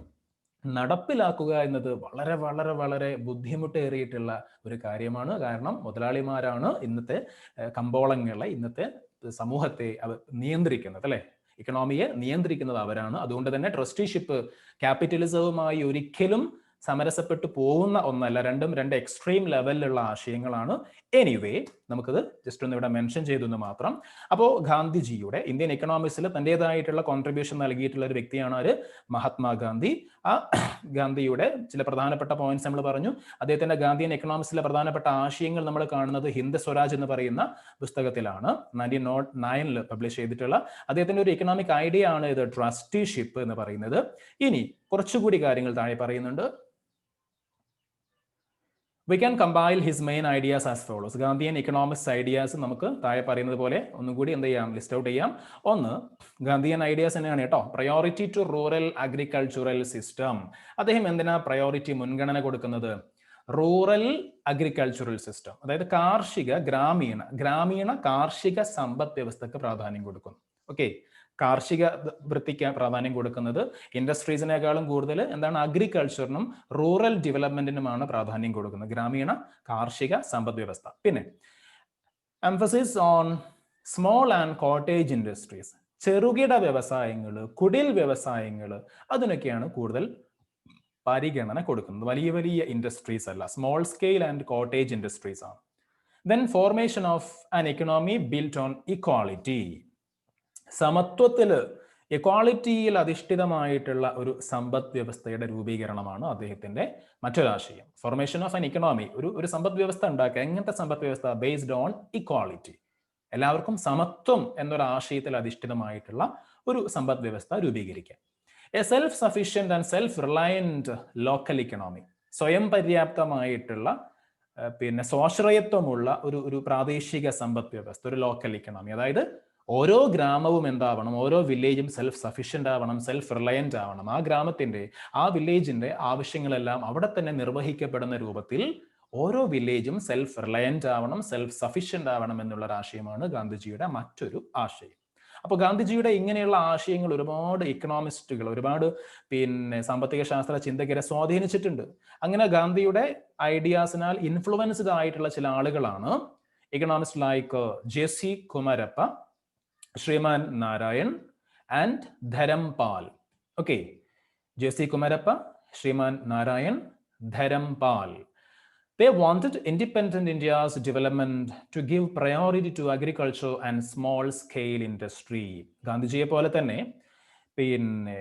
നടപ്പിലാക്കുക എന്നത് വളരെ വളരെ വളരെ ബുദ്ധിമുട്ടേറിയിട്ടുള്ള ഒരു കാര്യമാണ്. കാരണം മുതലാളിമാരാണ് ഇന്നത്തെ കമ്പോളങ്ങളെ, ഇന്നത്തെ സമൂഹത്തെ നിയന്ത്രിക്കുന്നത് അല്ലെ, ഇക്കണോമിയെ നിയന്ത്രിക്കുന്നത് അവരാണ്. അതുകൊണ്ട് തന്നെ ട്രസ്റ്റിഷിപ്പ് ക്യാപിറ്റലിസവുമായി ഒരിക്കലും സമരസപ്പെട്ടു പോകുന്ന ഒന്നല്ല, രണ്ടും രണ്ട് എക്സ്ട്രീം ലെവലിലുള്ള ആശയങ്ങളാണ്. എനിവേ നമുക്കത് ജസ്റ്റ് ഒന്ന് ഇവിടെ മെൻഷൻ ചെയ്തു എന്ന് മാത്രം. അപ്പോൾ ഗാന്ധിജിയുടെ ഇന്ത്യൻ എക്കണോമിക്സിൽ തൻ്റെതായിട്ടുള്ള കോൺട്രിബ്യൂഷൻ നൽകിയിട്ടുള്ള ഒരു വ്യക്തിയാണ് ആര്? മഹാത്മാഗാന്ധി. ആ ഗാന്ധിയുടെ ചില പ്രധാനപ്പെട്ട പോയിന്റ്സ് നമ്മൾ പറഞ്ഞു. അദ്ദേഹത്തിന്റെ ഗാന്ധിയൻ എക്കണോമിക്സിലെ പ്രധാനപ്പെട്ട ആശയങ്ങൾ നമ്മൾ കാണുന്നത് ഹിന്ദ് സ്വരാജ് എന്ന് പറയുന്ന പുസ്തകത്തിലാണ്, 1909 പബ്ലിഷ് ചെയ്തിട്ടുള്ള. അദ്ദേഹത്തിന്റെ ഒരു എക്കണോമിക് ഐഡിയ ആണ് ഇത് ട്രസ്റ്റിഷിപ്പ് എന്ന് പറയുന്നത്. ഇനി കുറച്ചുകൂടി കാര്യങ്ങൾ താഴെ പറയുന്നുണ്ട്. We can compile his main ideas as follows. Gandhian economics ideas നമുക്ക് താഴെ പറയുന്നത് പോലെ ഒന്നും കൂടി എന്ത് ചെയ്യാം, ലിസ്റ്റ് ഔട്ട് ചെയ്യാം. ഒന്ന്, ഗാന്ധിയൻ ഐഡിയാസ് തന്നെയാണ് കേട്ടോ. Priority to rural agricultural system. അദ്ദേഹം എന്തിനാ പ്രയോറിറ്റി, മുൻഗണന കൊടുക്കുന്നത്? റൂറൽ അഗ്രികൾച്ചറൽ സിസ്റ്റം, അതായത് ഗ്രാമീണ കാർഷിക സമ്പദ് വ്യവസ്ഥക്ക് പ്രാധാന്യം കൊടുക്കുന്നു. ഓക്കെ, കാർഷിക വൃത്തിക്ക് പ്രാധാന്യം കൊടുക്കുന്നത് ഇൻഡസ്ട്രീസിനേക്കാളും കൂടുതൽ എന്താണ്, അഗ്രികൾച്ചറിനും റൂറൽ ഡെവലപ്മെന്റിനുമാണ് പ്രാധാന്യം കൊടുക്കുന്നത്, ഗ്രാമീണ കാർഷിക സമ്പദ് വ്യവസ്ഥ. പിന്നെ emphasis on small and cottage industries, ചെറുകിട വ്യവസായങ്ങൾ, കുടിൽ വ്യവസായങ്ങൾ, അതിനൊക്കെയാണ് കൂടുതൽ പരിഗണന കൊടുക്കുന്നത്. വലിയ വലിയ ഇൻഡസ്ട്രീസ് അല്ല, small scale and cottage industries ആണ്. Then formation of an economy built on equality, സമത്വത്തിൽ, ഇക്വാളിറ്റിയിൽ അധിഷ്ഠിതമായിട്ടുള്ള ഒരു സമ്പദ് വ്യവസ്ഥയുടെ രൂപീകരണമാണ് അദ്ദേഹത്തിന്റെ മറ്റൊരാശയം. ഫോർമേഷൻ ഓഫ് ആൻ ഇക്കണോമി, ഒരു സമ്പദ് വ്യവസ്ഥ ഉണ്ടാക്കുക. എങ്ങനത്തെ സമ്പദ് വ്യവസ്ഥ? ബേസ്ഡ് ഓൺ ഇക്വാളിറ്റി, എല്ലാവർക്കും സമത്വം എന്നൊരു ആശയത്തിൽ അധിഷ്ഠിതമായിട്ടുള്ള ഒരു സമ്പദ് വ്യവസ്ഥ രൂപീകരിക്കുക. A self sufficient and self reliant local economy, സ്വയം പര്യാപ്തമായിട്ടുള്ള പിന്നെ സ്വാശ്രയത്വമുള്ള ഒരു പ്രാദേശിക സമ്പദ് വ്യവസ്ഥ, ഒരു ലോക്കൽ ഇക്കണോമി. അതായത് ഓരോ ഗ്രാമവും എന്താവണം, ഓരോ വില്ലേജും സെൽഫ് സഫീഷ്യന്റ് ആവണം, സെൽഫ് റിലയന്റ് ആവണം. ആ ഗ്രാമത്തിന്റെ, ആ വില്ലേജിന്റെ ആവശ്യങ്ങളെല്ലാം അവിടെ തന്നെ നിർവഹിക്കപ്പെടുന്ന രൂപത്തിൽ ഓരോ വില്ലേജും സെൽഫ് റിലയന്റ് ആവണം, സെൽഫ് സഫീഷ്യന്റ് ആവണം എന്നുള്ള ആശയമാണ് ഗാന്ധിജിയുടെ മറ്റൊരു ആശയം. അപ്പോൾ ഗാന്ധിജിയുടെ ഇങ്ങനെയുള്ള ആശയങ്ങൾ ഒരുപാട് ഇക്കണോമിസ്റ്റുകൾ, ഒരുപാട് പിന്നെ സാമ്പത്തിക ശാസ്ത്ര ചിന്തകരെ സ്വാധീനിച്ചിട്ടുണ്ട്. അങ്ങനെ ഗാന്ധിയുടെ ഐഡിയാസിനാൽ ഇൻഫ്ലുവൻസ്ഡ് ആയിട്ടുള്ള ചില ആളുകളാണ് economist like J C. Kumarappa, Shriman Narayan and Dharampal. Okay, J C. Kumarappa, Shriman Narayan, Dharampal. They wanted independent India's development to give priority to agriculture and small scale industry. ഗാന്ധിജിയെ പോലെ തന്നെ പിന്നെ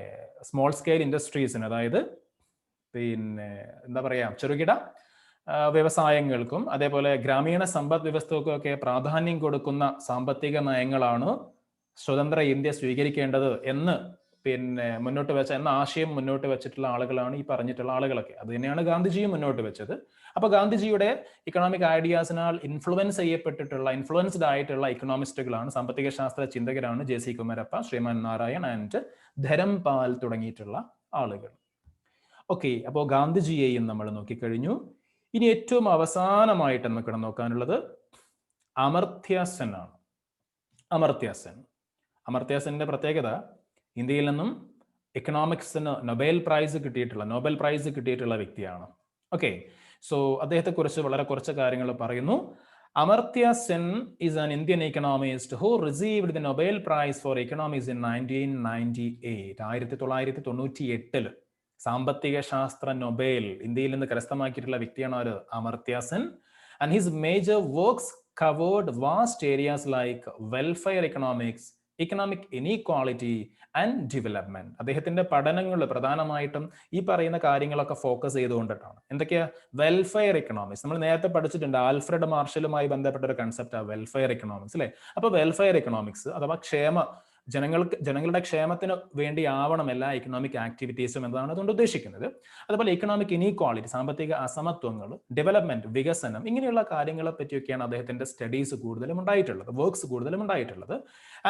സ്മോൾ സ്കെയിൽ ഇൻഡസ്ട്രീസിന്, അതായത് പിന്നെ എന്താ പറയാ, ചെറുകിട വ്യവസായങ്ങൾക്കും അതേപോലെ ഗ്രാമീണ സമ്പദ് വ്യവസ്ഥകൾക്കും ഒക്കെ പ്രാധാന്യം കൊടുക്കുന്ന സാമ്പത്തിക നയങ്ങളാണ് സ്വതന്ത്ര ഇന്ത്യ സ്വീകരിക്കേണ്ടത് എന്ന് മുന്നോട്ട് വെച്ച ആശയം മുന്നോട്ട് വെച്ചിട്ടുള്ള ആളുകളാണ് ഈ പറഞ്ഞിട്ടുള്ള ആളുകളൊക്കെ. അത് തന്നെയാണ് ഗാന്ധിജിയും മുന്നോട്ട് വെച്ചത്. അപ്പൊ ഗാന്ധിജിയുടെ ഇക്കണോമിക് ഐഡിയാസിനാൽ ഇൻഫ്ലുവൻസ്ഡ് ആയിട്ടുള്ള ഇക്കണോമിസ്റ്റുകളാണ്, സാമ്പത്തിക ശാസ്ത്ര ചിന്തകരാണ് ജെ.സി. കുമരപ്പ, ശ്രീമാൻ നാരായൺ ആൻഡ് ധരംപാൽ തുടങ്ങിയിട്ടുള്ള ആളുകൾ. ഓക്കെ, അപ്പോൾ ഗാന്ധിജിയെയും നമ്മൾ നോക്കിക്കഴിഞ്ഞു. ഇനി ഏറ്റവും അവസാനമായിട്ട് നമുക്ക് നോക്കാനുള്ളത് അമർത്യ സെൻ ആണ്. അമർത്യ സെന്റെ പ്രത്യേകത, ഇന്ത്യയിൽ നിന്നും എക്കണോമിക്സിന് നോബൽ പ്രൈസ് കിട്ടിയിട്ടുള്ള വ്യക്തിയാണ്. ഓക്കെ, സോ അദ്ദേഹത്തെ കുറിച്ച് വളരെ കുറച്ച് കാര്യങ്ങൾ പറയുന്നു. Amartya Sen is an Indian economist who received the Nobel prize for economics in 1998. 1998 സാമ്പത്തിക ശാസ്ത്ര നൊബേൽ ഇന്ത്യയിൽ നിന്ന് കരസ്ഥമാക്കിയിട്ടുള്ള വ്യക്തിയാണ് ഒരു Amartya Sen. And his major works covered vast areas like welfare economics, economic inequality and development. അദ്ദേഹത്തിന്റെ പഠനങ്ങൾ പ്രധാനമായിട്ടും ഈ പറയുന്ന കാര്യങ്ങളൊക്കെ ഫോക്കസ് ചെയ്തുകൊണ്ടിട്ടാണ്. എന്തൊക്കെയാ? Welfare economics. നമ്മൾ നേരത്തെ പഠിച്ചിട്ടുണ്ട്, ആൽഫ്രഡ് മാർഷലുമായി ബന്ധപ്പെട്ട ഒരു കൺസെപ്റ്റാണ് വെൽഫെയർ എക്കണോമിക്സ്, അല്ലെ? അപ്പൊ വെൽഫെയർ എക്കണോമിക്സ് അഥവാ ജനങ്ങളുടെ ക്ഷേമത്തിന് വേണ്ടി ആവണം എല്ലാ എക്കണോമിക് ആക്ടിവിറ്റീസും എന്നതാണ് അതുകൊണ്ട് ഉദ്ദേശിക്കുന്നത്. അതുപോലെ എക്കണോമിക് ഇനീക്വാളിറ്റി, സാമ്പത്തിക അസമത്വങ്ങൾ, ഡെവലപ്മെന്റ്, വികസനം, ഇങ്ങനെയുള്ള കാര്യങ്ങളെ പറ്റിയൊക്കെയാണ് അദ്ദേഹത്തിന്റെ സ്റ്റഡീസ് കൂടുതലും ഉണ്ടായിട്ടുള്ളത്, വർക്ക്സ് കൂടുതലും ഉണ്ടായിട്ടുള്ളത്.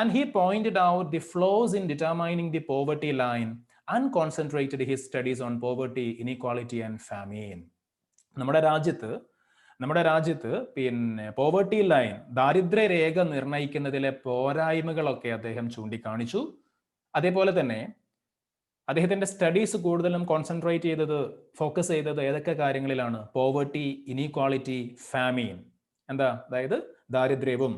And he pointed out the flaws in determining the poverty line and concentrated his studies on poverty, inequality and famine. നമ്മുടെ രാജ്യത്ത് പോവർട്ടി ലൈൻ, ദാരിദ്ര്യ രേഖ നിർണ്ണയിക്കുന്നതിലെ പോരായ്മകളൊക്കെ അദ്ദേഹം ചൂണ്ടിക്കാണിച്ചു. അതേപോലെ തന്നെ അദ്ദേഹത്തിന്റെ സ്റ്റഡീസ് കൂടുതലും ഫോക്കസ് ചെയ്തത് ഏതൊക്കെ കാര്യങ്ങളിലാണ്? Poverty, inequality, famine. അതായത് ദാരിദ്ര്യവും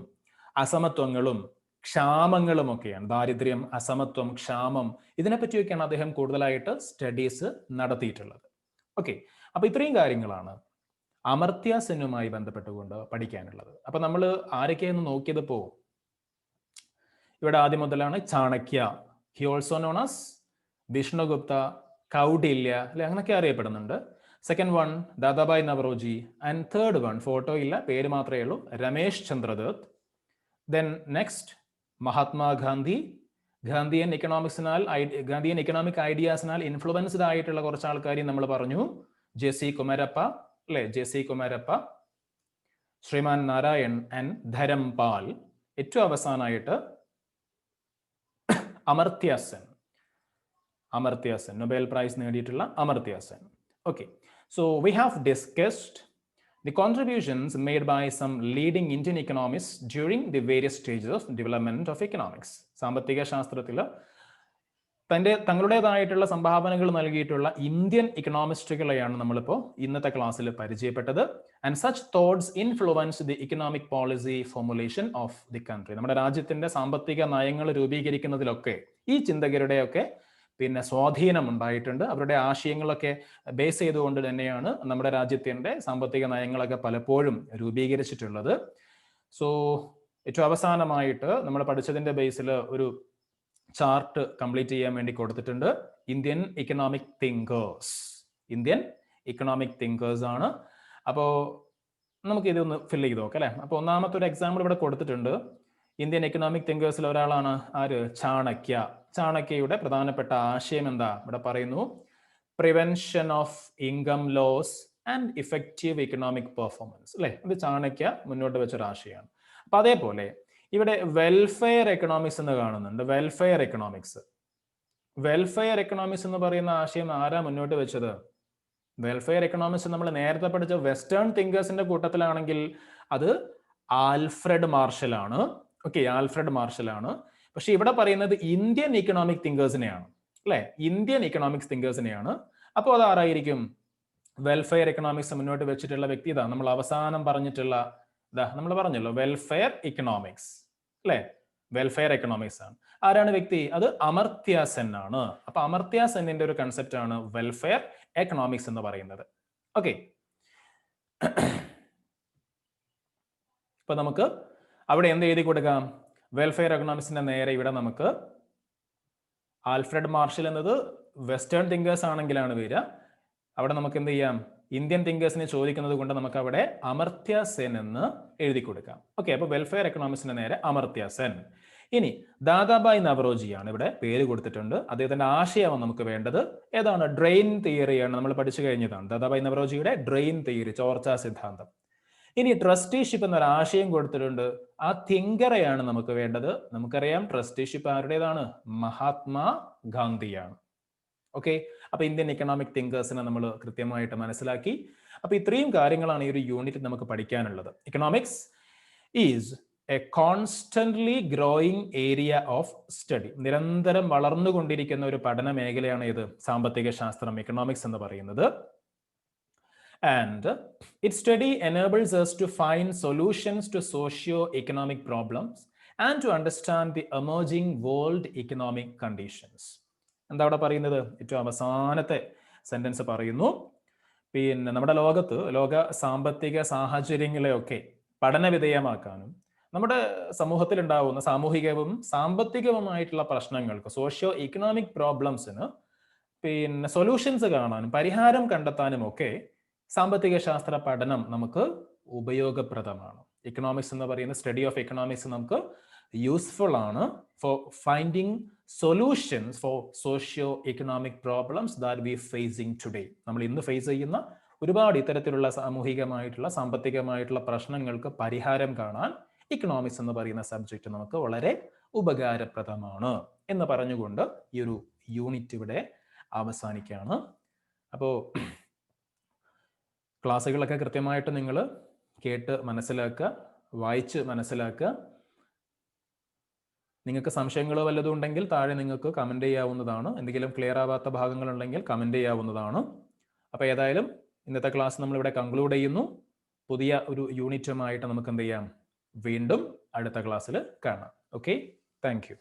അസമത്വങ്ങളും ക്ഷാമങ്ങളും ഒക്കെയാണ്. ദാരിദ്ര്യം, അസമത്വം, ക്ഷാമം, ഇതിനെപ്പറ്റിയൊക്കെയാണ് അദ്ദേഹം കൂടുതലായിട്ട് സ്റ്റഡീസ് നടത്തിയിട്ടുള്ളത്. ഓക്കെ, അപ്പൊ ഇത്രയും കാര്യങ്ങളാണ് അമർത്യ സെന്നുമായി ബന്ധപ്പെട്ടുകൊണ്ട് പഠിക്കാനുള്ളത്. അപ്പൊ നമ്മൾ ആരൊക്കെയെന്ന് നോക്കിയതിപ്പോ ഇവിടെ ആദ്യം മുതലാണ് Chanakya, he also known as Vishnugupta, Kautilya അല്ലെ, അങ്ങനെയൊക്കെ അറിയപ്പെടുന്നുണ്ട്. Second one Dadabhai Naoroji, and third one photo ഇല്ല, പേര് മാത്രമേ ഉള്ളൂ, Ramesh Chandradutt. Then next Mahatma Gandhi, Gandhian economic ഐഡിയാസിനാൽ ഇൻഫ്ലുവൻസ്ഡ് ആയിട്ടുള്ള കുറച്ച് ആൾക്കാരെയും നമ്മൾ പറഞ്ഞു. ജെ.സി. കുമരപ്പ അല്ലെ, ജെ.സി. കുമരപ്പ, ശ്രീമാൻ നാരായൺ ആൻഡ് ധരംപാൽ. ഏറ്റവും അവസാനമായിട്ട് അമർത്യ സെൻ, നൊബേൽ പ്രൈസ് നേടിയിട്ടുള്ള അമർത്യ Sen. Okay, so we have discussed the contributions made by some leading Indian economists during the various stages of development of economics. സാമ്പത്തിക ശാസ്ത്രത്തിൽ തങ്ങളുടേതായിട്ടുള്ള സംഭാവനകൾ നൽകിയിട്ടുള്ള ഇന്ത്യൻ ഇക്കണോമിസ്റ്റുകളെയാണ് നമ്മളിപ്പോൾ ഇന്നത്തെ ക്ലാസ്സിൽ പരിചയപ്പെട്ടത്. And such thoughts influence the economic policy formulation of the country. നമ്മുടെ രാജ്യത്തിന്റെ സാമ്പത്തിക നയങ്ങൾ രൂപീകരിക്കുന്നതിലൊക്കെ ഈ ചിന്തകരുടെയൊക്കെ പിന്നെ സ്വാധീനം ഉണ്ടായിട്ടുണ്ട്. അവരുടെ ആശയങ്ങളൊക്കെ ബേസ് ചെയ്തുകൊണ്ട് തന്നെയാണ് നമ്മുടെ രാജ്യത്തിന്റെ സാമ്പത്തിക നയങ്ങളൊക്കെ പലപ്പോഴും രൂപീകരിച്ചിട്ടുള്ളത്. സോ ഏറ്റവും അവസാനമായിട്ട് നമ്മൾ പഠിച്ചതിന്റെ ബേസിൽ ഒരു ചാർട്ട് കംപ്ലീറ്റ് ചെയ്യാൻ വേണ്ടി കൊടുത്തിട്ടുണ്ട്. ഇന്ത്യൻ ഇക്കണോമിക് തിങ്കേഴ്സ് ആണ്. അപ്പോൾ നമുക്ക് ഇതൊന്ന് ഫിൽ ചെയ്ത് നോക്കാം അല്ലെ. അപ്പോൾ ഒന്നാമത്തെ ഒരു എക്സാമ്പിൾ ഇവിടെ കൊടുത്തിട്ടുണ്ട്. ഇന്ത്യൻ എക്കണോമിക് തിങ്കേഴ്സിൽ ഒരാളാണ് ആര്? ചാണക്യ. ചാണക്യയുടെ പ്രധാനപ്പെട്ട ആശയം എന്താ ഇവിടെ പറയുന്നു? Prevention of income loss and effective economic performance അല്ലെ. ഇത് ചാണക്യ മുന്നോട്ട് വെച്ചൊരു ആശയമാണ്. അപ്പൊ അതേപോലെ ഇവിടെ വെൽഫെയർ എക്കണോമിക്സ് എന്ന് കാണുന്നുണ്ട്. വെൽഫെയർ എക്കണോമിക്സ് എന്ന് പറയുന്ന ആശയം ആരാ മുന്നോട്ട് വെച്ചത്? വെൽഫെയർ എക്കണോമിക്സ് നമ്മൾ നേരത്തെ പഠിച്ച വെസ്റ്റേൺ തിങ്കേഴ്സിന്റെ കൂട്ടത്തിലാണെങ്കിൽ അത് ആൽഫ്രഡ് മാർഷൽ ആണ്. ഓക്കെ, ആൽഫ്രഡ് മാർഷൽ ആണ്. പക്ഷെ ഇവിടെ പറയുന്നത് ഇന്ത്യൻ ഇക്കണോമിക് തിങ്കേഴ്സിനെയാണ് അല്ലെ, ഇന്ത്യൻ ഇക്കണോമിക്സ് തിങ്കേഴ്സിനെയാണ്. അപ്പോൾ അത് ആരായിരിക്കും? വെൽഫെയർ എക്കണോമിക്സ് മുന്നോട്ട് വെച്ചിട്ടുള്ള വ്യക്തി ഇതാ നമ്മൾ അവസാനം പറഞ്ഞിട്ടുള്ള നമ്മൾ പറഞ്ഞല്ലോ വെൽഫെയർ ഇക്കണോമിക്സ് അല്ലെ, വെൽഫെയർ എക്കണോമിക്സ് ആണ്. ആരാണ് വ്യക്തി? അത് അമർത്യ സെൻ ആണ്. അപ്പൊ അമർത്യ സെന്നിന്റെ ഒരു കൺസെപ്റ്റ് ആണ് വെൽഫെയർ എക്കണോമിക്സ് എന്ന് പറയുന്നത്. ഓക്കെ, ഇപ്പൊ നമുക്ക് അവിടെ എന്ത് എഴുതി കൊടുക്കാം? വെൽഫെയർ എക്കണോമിക്സിന്റെ നേരെ ഇവിടെ നമുക്ക് ആൽഫ്രഡ് മാർഷൽ എന്നത് വെസ്റ്റേൺ തിങ്കേഴ്സ് ആണെങ്കിലാണ് വരിക. അവിടെ നമുക്ക് എന്ത് ചെയ്യാം? ഇന്ത്യൻ തിങ്കേഴ്സിനെ ചോദിക്കുന്നത് കൊണ്ട് നമുക്ക് അവിടെ അമർത്യ സെൻ എന്ന് എഴുതി കൊടുക്കാം. ഓക്കെ, അപ്പൊ വെൽഫെയർ എക്കണോമിക്സിന്റെ നേരെ അമർത്യ സെൻ. ഇനി ദാദാബായ് നവറോജിയാണ് ഇവിടെ പേര് കൊടുത്തിട്ടുണ്ട്. അദ്ദേഹത്തിന്റെ ആശയമാണ് നമുക്ക് വേണ്ടത്. ഏതാണ്? ഡ്രെയിൻ തിയറിയാണ്, നമ്മൾ പഠിച്ചു കഴിഞ്ഞതാണ്. ദാദാബായ് നവറോജിയുടെ ഡ്രെയിൻ തിയറി, ചോർച്ചാ സിദ്ധാന്തം. ഇനി ട്രസ്റ്റിഷിപ്പ് എന്നൊരു ആശയം കൊടുത്തിട്ടുണ്ട്. ആ തിങ്കറെയാണ് നമുക്ക് വേണ്ടത്. നമുക്കറിയാം ട്രസ്റ്റിഷിപ്പ് ആരുടേതാണ്? മഹാത്മാ ഗാന്ധിയാണ്. ഓക്കെ, അപ്പൊ ഇന്ത്യൻ ഇക്കണോമിക് തിങ്കേഴ്സിനെ നമ്മൾ കൃത്യമായിട്ട് മനസ്സിലാക്കി. അപ്പൊ ഇത്രയും കാര്യങ്ങളാണ് ഈ ഒരു യൂണിറ്റ് നമുക്ക് പഠിക്കാനുള്ളത്. Economics is A constantly growing area of study. നിരന്തരം വളർന്നുകൊണ്ടിരിക്കുന്ന ഒരു പഠന മേഖലയാണ് ഇത് സാമ്പത്തിക ശാസ്ത്രം, ഇക്കണോമിക്സ് എന്ന് പറയുന്നത്. And its study enables us to find solutions to socio-economic problems and to understand the emerging world economic conditions. എന്താ അവിടെ പറയുന്നത്? ഏറ്റവും അവസാനത്തെ സെന്റൻസ് പറയുന്നു, പിന്നെ നമ്മുടെ ലോക സാമ്പത്തിക സാഹചര്യങ്ങളെയൊക്കെ പഠനവിധേയമാക്കാനും നമ്മുടെ സമൂഹത്തിൽ ഉണ്ടാവുന്ന സാമൂഹികവും സാമ്പത്തികവുമായിട്ടുള്ള പ്രശ്നങ്ങൾക്ക്, സോഷ്യോ ഇക്കണോമിക് പ്രോബ്ലംസിന് പിന്നെ സൊല്യൂഷൻസ് കാണാനും പരിഹാരം കണ്ടെത്താനും ഒക്കെ സാമ്പത്തിക ശാസ്ത്ര പഠനം നമുക്ക് ഉപയോഗപ്രദമാണ്. ഇക്കണോമിക്സ് എന്ന് പറയുന്ന സ്റ്റഡി ഓഫ് എക്കണോമിക്സ് നമുക്ക് യൂസ്ഫുൾ ആണ് for finding solutions for socio economic problems that we facing today. നമ്മൾ ഇന്ന് ഫേസ് ചെയ്യുന്ന ഒരുപാട് ഇത്തരത്തിലുള്ള സാമൂഹികമായിട്ടുള്ള സാമ്പത്തികമായിട്ടുള്ള പ്രശ്നങ്ങൾക്ക് പരിഹാരം കാണാൻ ഇക്കണോമിക്സ് എന്ന് പറയുന്ന സബ്ജക്റ്റ് നമുക്ക് വളരെ ഉപകാരപ്രദമാണ് എന്ന് പറഞ്ഞുകൊണ്ട് ഈ ഒരു യൂണിറ്റ് ഇവിടെ അവസാനിക്കുകയാണ്. അപ്പോൾ ക്ലാസ്സുകളൊക്കെ കൃത്യമായിട്ട് നിങ്ങൾ കേട്ട് മനസ്സിലാക്കുക, വായിച്ച് മനസ്സിലാക്കുക. നിങ്ങൾക്ക് സംശയങ്ങളോ വല്ലതും ഉണ്ടെങ്കിൽ താഴെ നിങ്ങൾക്ക് കമൻറ്റ് ചെയ്യാവുന്നതാണ്. എന്തെങ്കിലും ക്ലിയർ ആവാത്ത ഭാഗങ്ങളുണ്ടെങ്കിൽ കമൻറ്റ് ചെയ്യാവുന്നതാണ്. അപ്പോൾ ഏതായാലും ഇന്നത്തെ ക്ലാസ് നമ്മളിവിടെ കൺക്ലൂഡ് ചെയ്യുന്നു. പുതിയ ഒരു യൂണിറ്റുമായിട്ട് നമുക്ക് എന്ത് ചെയ്യാം? വീണ്ടും അടുത്ത ക്ലാസ്സിൽ കാണാം. Okay, thank you.